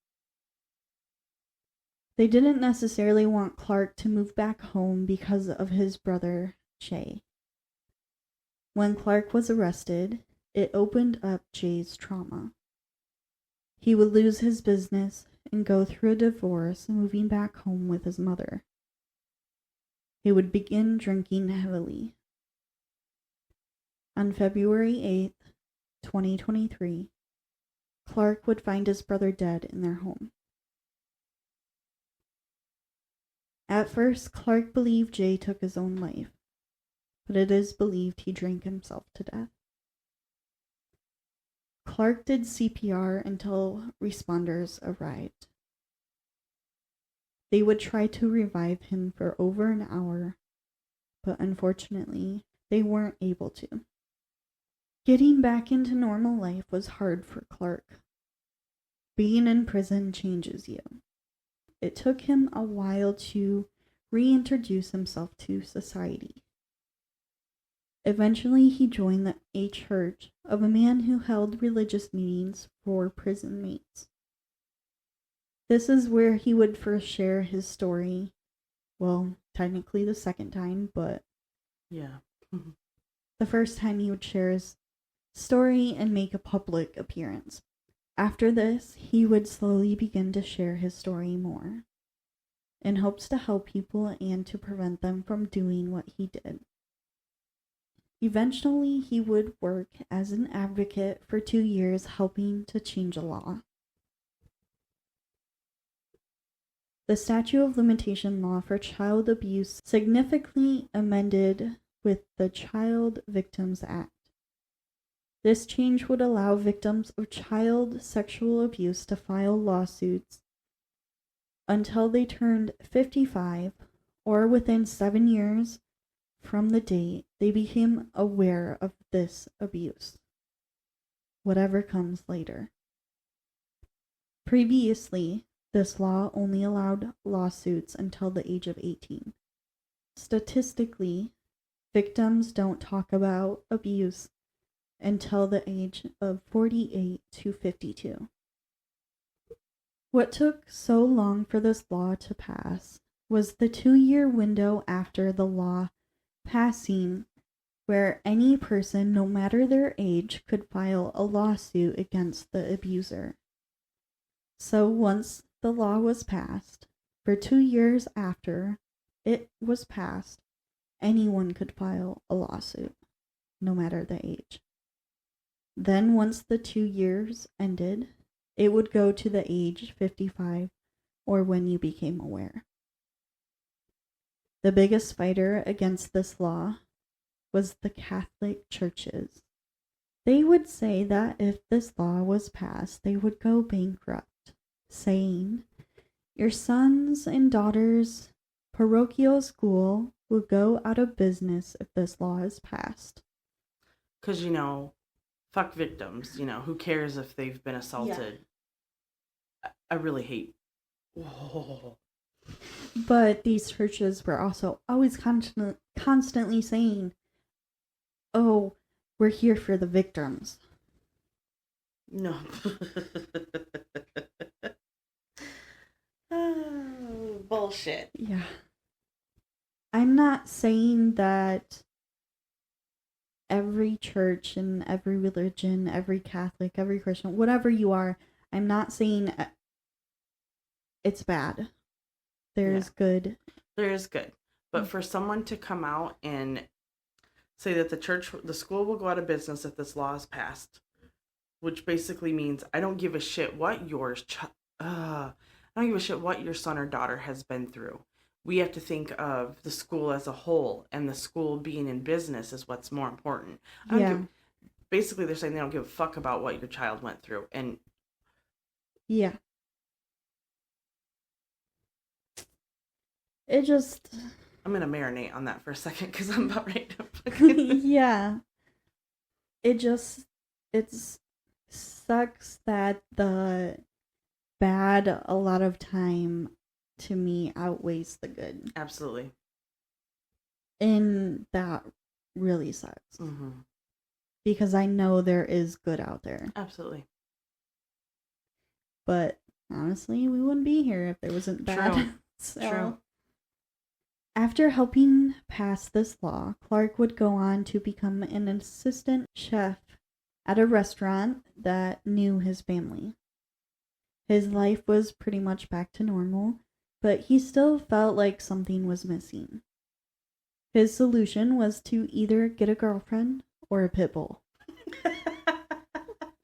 They didn't necessarily want Clark to move back home because of his brother, Jay. When Clark was arrested, it opened up Jay's trauma. He would lose his business and go through a divorce, moving back home with his mother. He would begin drinking heavily. On February 8th, 2023, Clark would find his brother dead in their home. At first, Clark believed Jay took his own life, but it is believed he drank himself to death. Clark did CPR until responders arrived. They would try to revive him for over an hour, but unfortunately, they weren't able to. Getting back into normal life was hard for Clark. Being in prison changes you. It took him a while to reintroduce himself to society. Eventually, he joined a church of a man who held religious meetings for prison mates. This is where he would first share his story. Well, technically the second time, but yeah. The first time he would share his story and make a public appearance. After this, he would slowly begin to share his story more, in hopes to help people and to prevent them from doing what he did. Eventually, he would work as an advocate for 2 years, helping to change a law. The statute of limitation law for child abuse significantly amended with the Child Victims Act. This change would allow victims of child sexual abuse to file lawsuits until they turned 55 or within 7 years from the date they became aware of this abuse, whatever comes later. Previously, this law only allowed lawsuits until the age of 18. Statistically, victims don't talk about abuse until the age of 48 to 52. What took so long for this law to pass was the 2-year window after the law passing, where any person, no matter their age, could file a lawsuit against the abuser. So once the law was passed, for 2 years after it was passed, anyone could file a lawsuit, no matter the age. Then once the 2 years ended, it would go to the age 55 or when you became aware. The biggest fighter against this law was the Catholic churches. They would say that if this law was passed, they would go bankrupt, saying, "Your sons and daughters' parochial school will go out of business if this law is passed." Because, fuck victims. Who cares if they've been assaulted? Yeah. I really hate. Whoa. But these churches were also always constantly saying, "Oh, we're here for the victims." No. Oh, bullshit. Yeah. I'm not saying that every church and every religion, every Catholic, every Christian, whatever you are, I'm not saying it's bad. There's good. There is good. But for someone to come out and say that the school will go out of business if this law is passed, which basically means I don't give a shit what I don't give a shit what your son or daughter has been through. We have to think of the school as a whole, and the school being in business is what's more important. Basically, they're saying they don't give a fuck about what your child went through. And yeah. It just... I'm going to marinate on that for a second because I'm about ready to fucking... Yeah. It sucks that the bad a lot of time, to me, outweighs the good. Absolutely. And that really sucks. Mm-hmm. Because I know there is good out there. Absolutely. But honestly, we wouldn't be here if there wasn't bad. True. So, True. after helping pass this law, Clark would go on to become an assistant chef at a restaurant that knew his family. His life was pretty much back to normal, but he still felt like something was missing. His solution was to either get a girlfriend or a pit bull.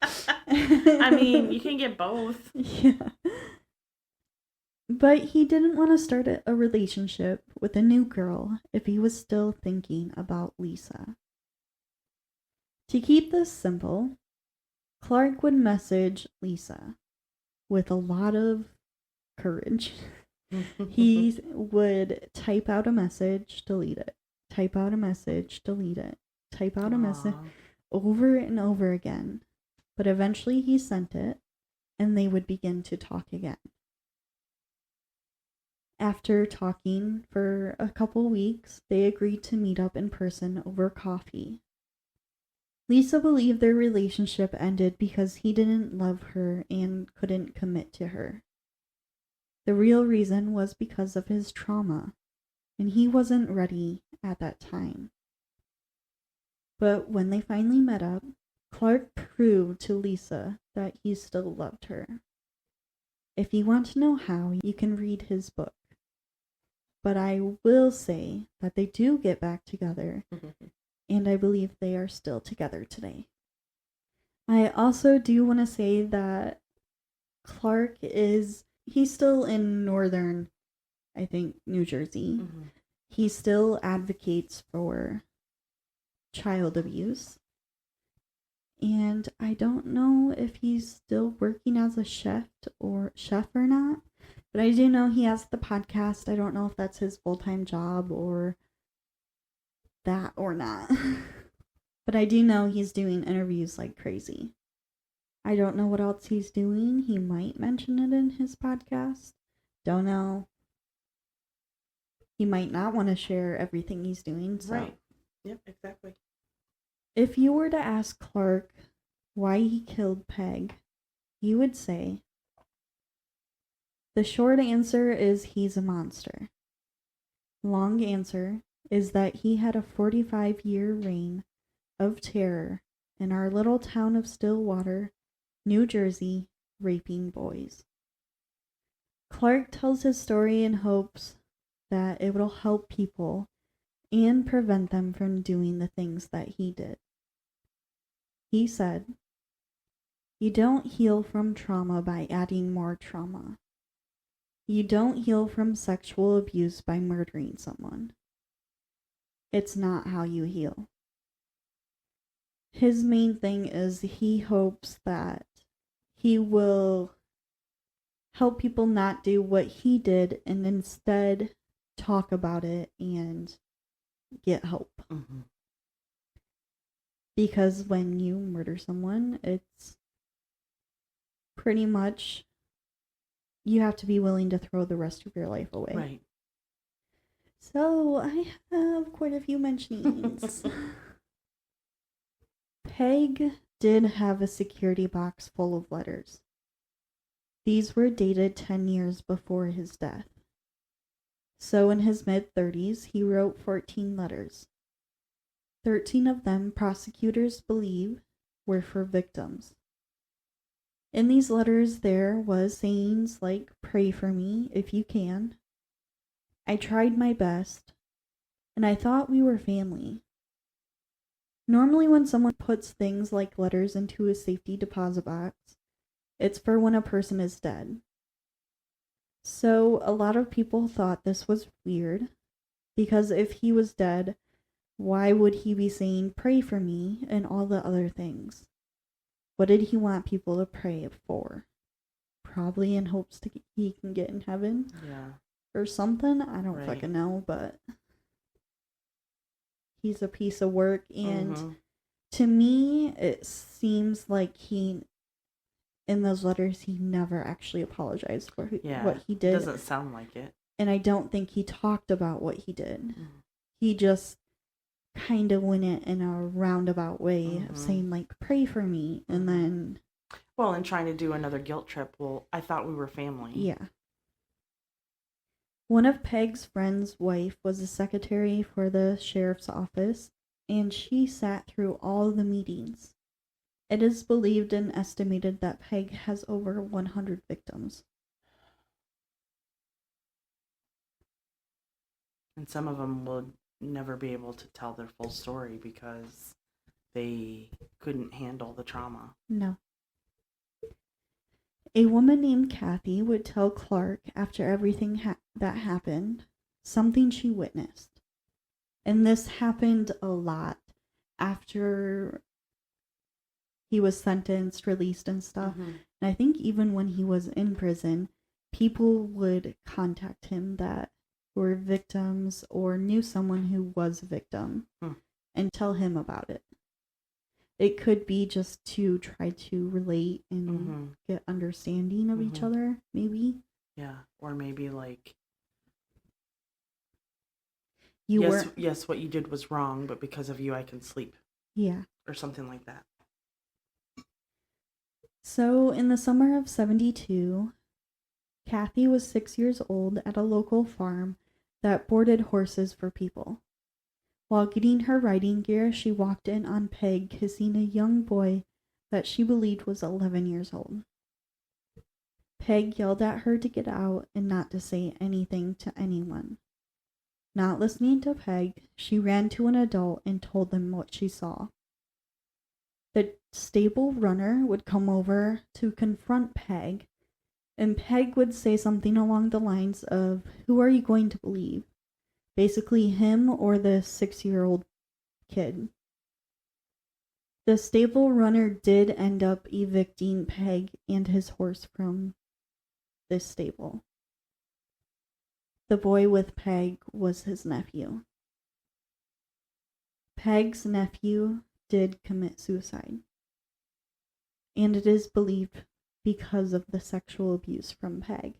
I mean, you can get both. Yeah. But he didn't want to start a relationship with a new girl if he was still thinking about Lisa. To keep this simple, Clark would message Lisa with a lot of courage. He would type out a message, delete it. Type out a message, delete it. Type out a message over and over again. But eventually he sent it, and they would begin to talk again. After talking for a couple weeks, they agreed to meet up in person over coffee. Lisa believed their relationship ended because he didn't love her and couldn't commit to her. The real reason was because of his trauma, and he wasn't ready at that time. But when they finally met up, Clark proved to Lisa that he still loved her. If you want to know how, you can read his book. But I will say that they do get back together, and I believe they are still together today. I also do want to say that Clark he's still in northern, I think, New Jersey. Mm-hmm. He still advocates for child abuse. And I don't know if he's still working as a chef or not. But I do know he has the podcast. I don't know if that's his full-time job or that or not. But I do know he's doing interviews like crazy. I don't know what else he's doing. He might mention it in his podcast. Don't know. He might not want to share everything he's doing. So. Right. Yep, exactly. If you were to ask Clark why he killed Peg, he would say, the short answer is he's a monster. Long answer is that he had a 45-year reign of terror in our little town of Stillwater, New Jersey, raping boys. Clark tells his story in hopes that it will help people and prevent them from doing the things that he did. He said, "You don't heal from trauma by adding more trauma. You don't heal from sexual abuse by murdering someone. It's not how you heal." His main thing is he hopes that he will help people not do what he did and instead talk about it and get help. Mm-hmm. Because when you murder someone, it's pretty much you have to be willing to throw the rest of your life away. Right. So I have quite a few mentionings. Peg did have a security box full of letters. These were dated 10 years before his death. So in his mid-30s, he wrote 14 letters. 13 of them prosecutors believe were for victims. In these letters, there was sayings like, "Pray for me if you can. I tried my best, and I thought we were family." Normally when someone puts things like letters into a safety deposit box, it's for when a person is dead. So a lot of people thought this was weird, because if he was dead, why would he be saying, "Pray for me," and all the other things? What did he want people to pray for? Probably in hopes he can get in heaven? Yeah. Or something? I don't Right. fucking know, but he's a piece of work, and to me, it seems like in those letters, he never actually apologized for what he did. Doesn't sound like it. And I don't think he talked about what he did. He just kind of went it in a roundabout way of saying, like, "Pray for me," and then... Well, and trying to do another guilt trip. Well, I thought we were family. Yeah. One of Peg's friend's wife was a secretary for the sheriff's office, and she sat through all the meetings. It is believed and estimated that Peg has over 100 victims. And some of them would never be able to tell their full story because they couldn't handle the trauma. No. A woman named Kathy would tell Clark after everything that happened, something she witnessed. And this happened a lot after he was sentenced, released, and stuff. And I think even when he was in prison, people would contact him that were victims or knew someone who was a victim and tell him about it. It could be just to try to relate and get understanding of each other, maybe. Yeah, or maybe like, yes, what you did was wrong, but because of you, I can sleep. Yeah. Or something like that. So, in the summer of 1972, Kathy was 6 years old at a local farm that boarded horses for people. While getting her riding gear, she walked in on Peg kissing a young boy that she believed was 11 years old. Peg yelled at her to get out and not to say anything to anyone. Not listening to Peg, she ran to an adult and told them what she saw. The stable runner would come over to confront Peg, and Peg would say something along the lines of, "Who are you going to believe? Basically him or the 6-year-old kid." The stable runner did end up evicting Peg and his horse from this stable. The boy with Peg was his nephew. Peg's nephew did commit suicide. and it is believed because of the sexual abuse from Peg.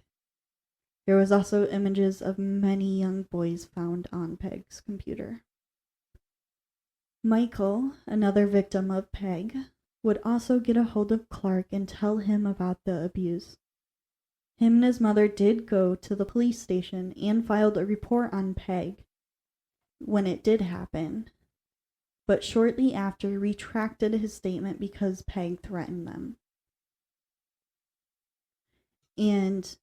There was also images of many young boys found on Peg's computer. Michael, another victim of Peg, would also get a hold of Clark and tell him about the abuse. Him and his mother did go to the police station and filed a report on Peg when it did happen, but shortly after retracted his statement because Peg threatened them. And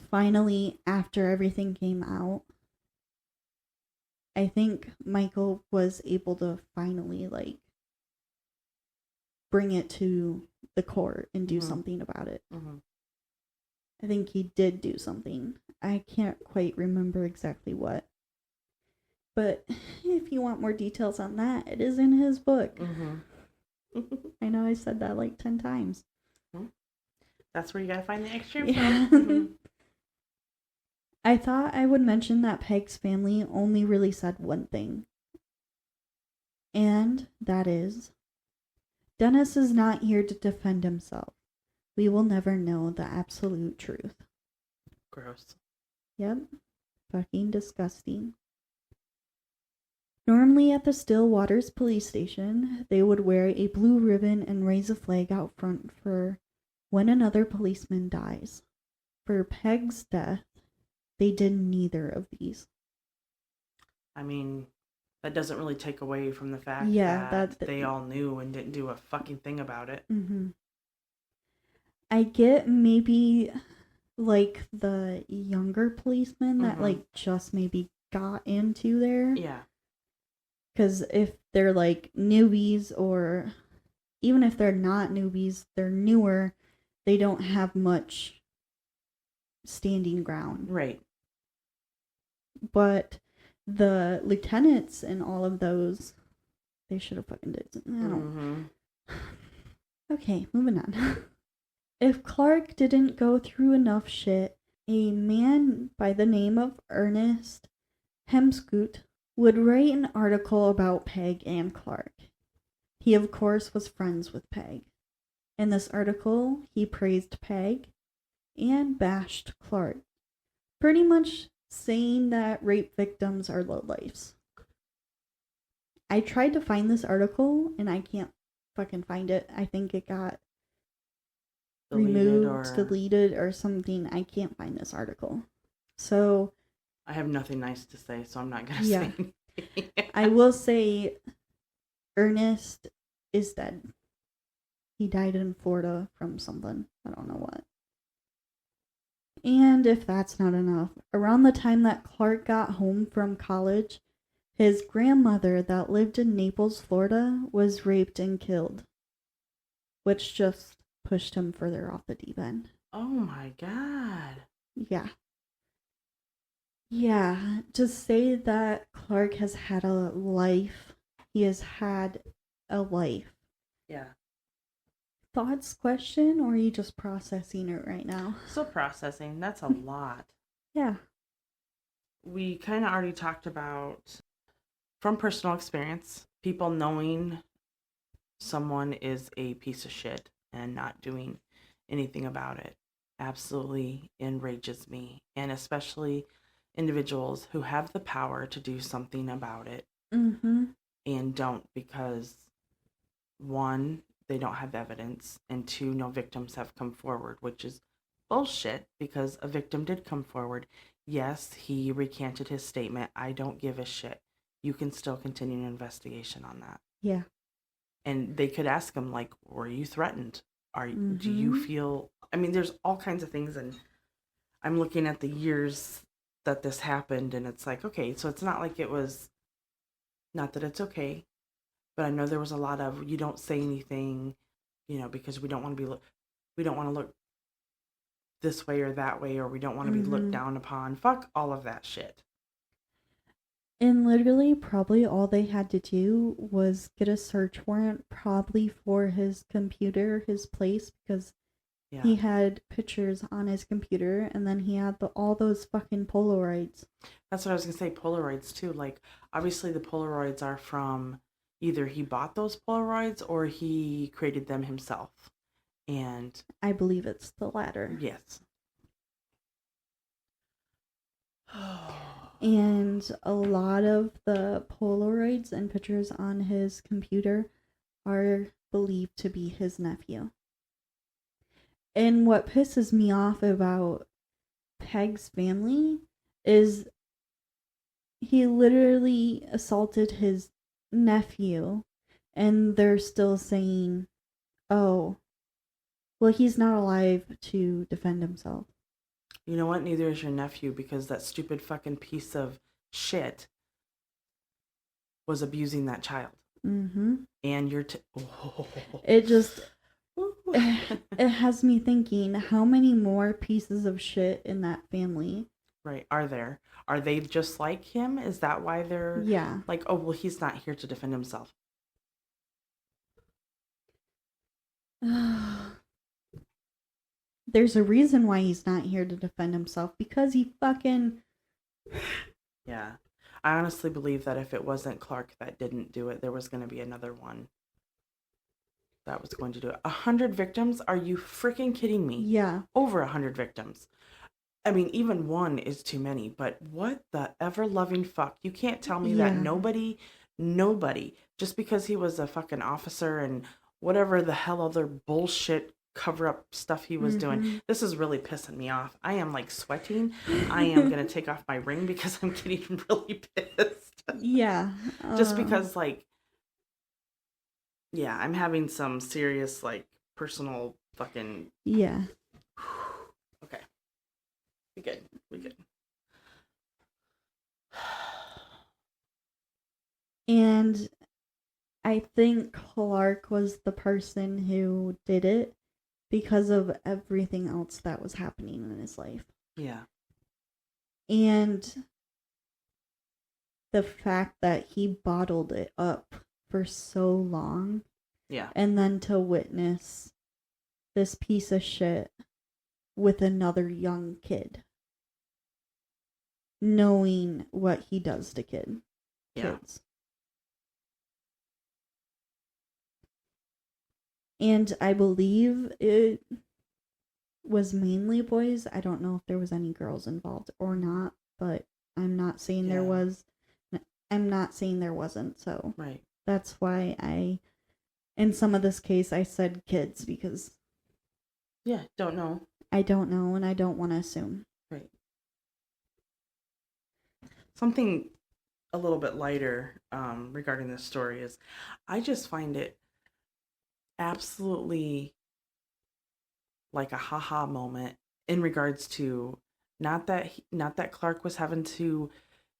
finally, after everything came out, I think Michael was able to finally, bring it to the court and do something about it. I think he did do something. I can't quite remember exactly what. But if you want more details on that, it is in his book. I know I said that 10 times. That's where you gotta find the extra info. Yeah. I thought I would mention that Peg's family only really said one thing. And that is, Dennis is not here to defend himself. We will never know the absolute truth. Gross. Yep. Fucking disgusting. Normally at the Still Waters police station, they would wear a blue ribbon and raise a flag out front for when another policeman dies. For Peg's death, they did neither of these. I mean, that doesn't really take away from the fact that they all knew and didn't do a fucking thing about it. I get maybe the younger policemen that just maybe got into there. Yeah. Because if they're newbies, or even if they're not newbies, they're newer, they don't have much standing ground. Right. But the lieutenants and all of those, they should have fucking did something. Okay, moving on. If Clark didn't go through enough shit, a man by the name of Ernest Hemscoot would write an article about Peg and Clark. He, of course, was friends with Peg. In this article, he praised Peg and bashed Clark, pretty much saying that rape victims are lowlifes. I tried to find this article, and I can't fucking find it. I think it got deleted or something. I can't find this article. So I have nothing nice to say, so I'm not going to say anything. I will say Ernest is dead. He died in Florida from something. I don't know what. And if that's not enough, around the time that Clark got home from college, his grandmother that lived in Naples, Florida, was raped and killed, which just pushed him further off the deep end. Oh my God. Yeah. Yeah, to say that Clark has had a life, he has had a life. Yeah. Thoughts, question, or are you just processing it right now? Still processing. That's a lot. Yeah. We kind of already talked about, from personal experience, people knowing someone is a piece of shit and not doing anything about it absolutely enrages me. And especially individuals who have the power to do something about it and don't, because one, they don't have evidence, and two, no victims have come forward, which is bullshit, because a victim did come forward. Yes, he recanted his statement. I don't give a shit. You can still continue an investigation on that. Yeah. And they could ask him, were you threatened? Do you feel, there's all kinds of things, and I'm looking at the years that this happened, and it's okay, so it's not like it was, not that it's okay, but I know there was a lot of, you don't say anything, because we don't want to look this way or that way, or we don't want to be looked down upon. Fuck all of that shit. And literally, probably all they had to do was get a search warrant, probably for his computer, his place, because he had pictures on his computer, and then he had all those fucking Polaroids. That's what I was going to say, Polaroids too. Obviously the Polaroids are from, either he bought those Polaroids or he created them himself. And I believe it's the latter. yes. And a lot of the Polaroids and pictures on his computer are believed to be his nephew. And what pisses me off about Peg's family is he literally assaulted his nephew, and they're still saying, oh, well, he's not alive to defend himself. You know what? Neither is your nephew, because that stupid fucking piece of shit was abusing that child. Mm-hmm. And you're... It just... it has me thinking, how many more pieces of shit in that family? Right. Are there? Are they just like him? Is that why they're... Yeah. Like, oh, well, he's not here to defend himself. There's a reason why he's not here to defend himself, because he fucking... Yeah. I honestly believe that if it wasn't Clark that didn't do it, there was going to be another one that was going to do it. 100 victims? Are you freaking kidding me? Yeah. Over 100 victims. I mean, even one is too many, but what the ever-loving fuck? You can't tell me that nobody, just because he was a fucking officer and whatever the hell other bullshit cover-up stuff he was doing. This is really pissing me off. I am like sweating. I am going to take off my ring because I'm getting really pissed. Yeah. Just because, like, yeah, I'm having some serious, like, personal fucking... Yeah. Okay. We good. We good. And I think Clark was the person who did it because of everything else that was happening in his life. Yeah. And the fact that he bottled it up for so long. Yeah. And then to witness this piece of shit with another young kid, knowing what he does to kids. And I believe it was mainly boys. I don't know if there was any girls involved or not, but I'm not saying there was. I'm not saying there wasn't. So right. That's why in some of this case, I said kids, because don't know. I don't know, and I don't want to assume. Right. Something a little bit lighter regarding this story is, I just find it absolutely like a haha moment in regards to not that Clark was having to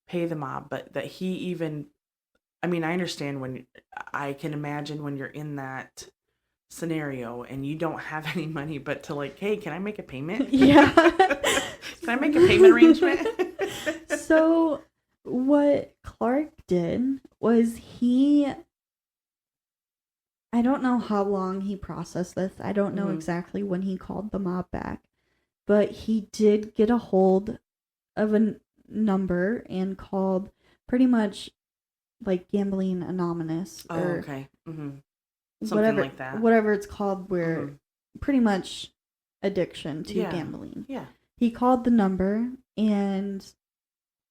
pay the mob, but that he even... I mean, I understand I can imagine when you're in that scenario and you don't have any money, but to like, hey, can I make a payment? Yeah. Can I make a payment arrangement? So what Clark did was I don't know how long he processed this. I don't know exactly when he called the mob back, but he did get a hold of a number and called pretty much like Gambling Anonymous. Okay. Mm-hmm. Something whatever, like that. Whatever it's called, where pretty much addiction to gambling. Yeah. He called the number and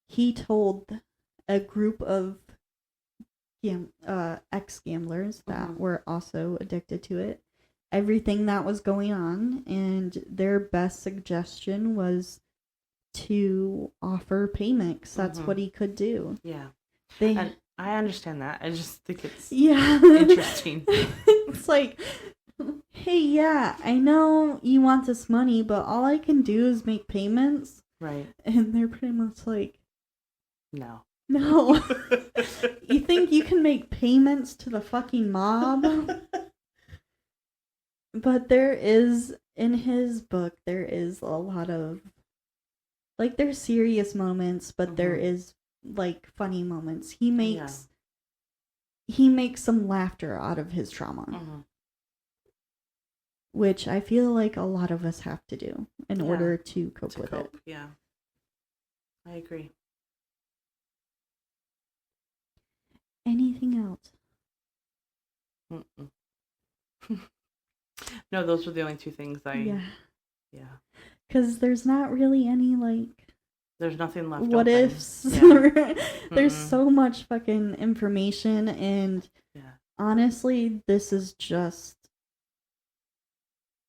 he told a group of ex-gamblers that were also addicted to it everything that was going on, and their best suggestion was to offer payment, 'cause that's what he could do. Yeah. And I understand that. I just think it's interesting. It's like, hey, yeah, I know you want this money, but all I can do is make payments. Right. And they're pretty much like, no. You think you can make payments to the fucking mob? But there is, in his book, there is a lot of, like, there's serious moments, but there is, like, funny moments. He makes some laughter out of his trauma. Which I feel like a lot of us have to do in order to cope with it. Yeah. I agree. Anything else? No, those were the only two things Yeah. Yeah. Because there's not really any, like, There's nothing left what open. ifs. Yeah. There's so much fucking information, and Yeah. honestly, this is just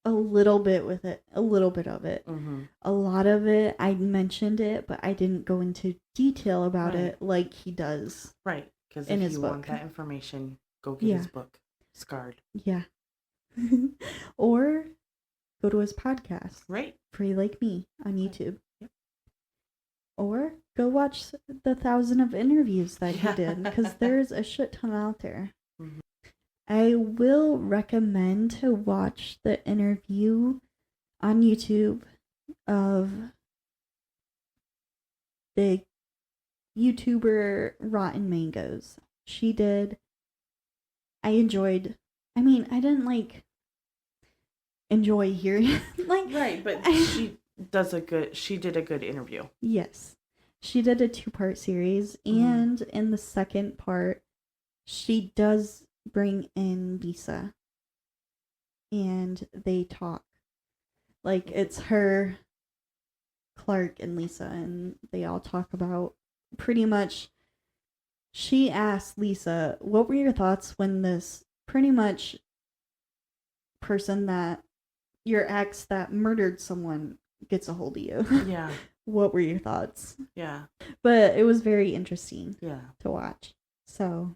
a little bit with it, a little bit of it. Mm-hmm. A lot of it, I mentioned it, but I didn't go into detail about it like he does. Right. Because in if his you book. want that information, go get his book, Scarred. Yeah. Or go to his podcast. Right. Free Like Me on YouTube. Yep. Or go watch the 1,000 of interviews that he did, because there's a shit ton out there. Mm-hmm. I will recommend to watch the interview on YouTube of the YouTuber Rotten Mangoes. She did. I enjoyed. I mean, I didn't enjoy hearing right, but she did a good interview. Yes. She did a 2-part series, and in the second part, she does bring in Lisa, and they talk. Like, it's her, Clark, and Lisa, and they all talk about pretty much. She asked Lisa, what were your thoughts when this pretty much person that your ex that murdered someone gets a hold of you? Yeah. What were your thoughts? Yeah. But it was very interesting to watch. So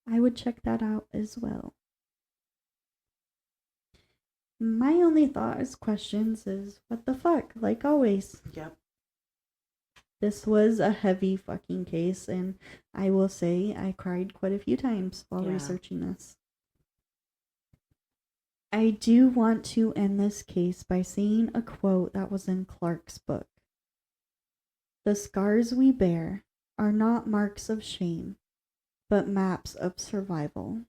I would check that out as well. My only thought as questions is, what the fuck? Like always. Yep. This was a heavy fucking case, and I will say I cried quite a few times while researching this. I do want to end this case by saying a quote that was in Clark's book. The scars we bear are not marks of shame, but maps of survival.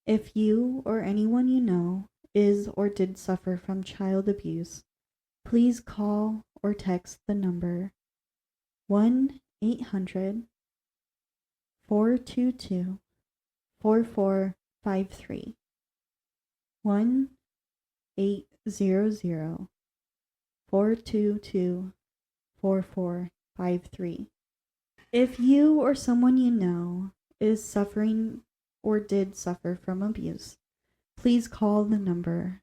If you or anyone you know is or did suffer from child abuse, please call or text the number 1-800-422-4453. 1-800-422-4453. If you or someone you know is suffering or did suffer from abuse, please call the number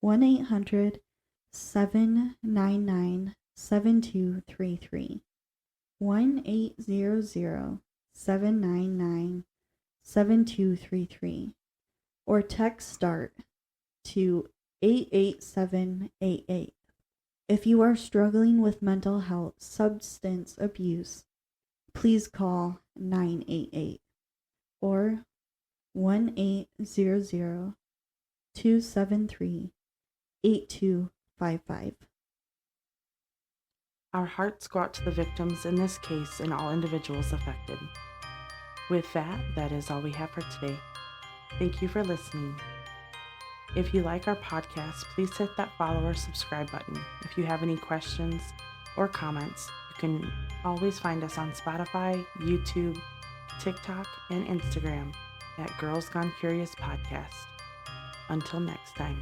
1-800-799-7233. 1-800-799-7233. Or text START to 88788. If you are struggling with mental health, substance abuse, please call 988 or 1-800-273-8255. Our hearts go out to the victims in this case and all individuals affected. With that is all we have for today. Thank you for listening. If you like our podcast, please hit that follow or subscribe button. If you have any questions or comments, you can always find us on Spotify, YouTube, TikTok, and Instagram at Girls Gone Curious Podcast. Until next time.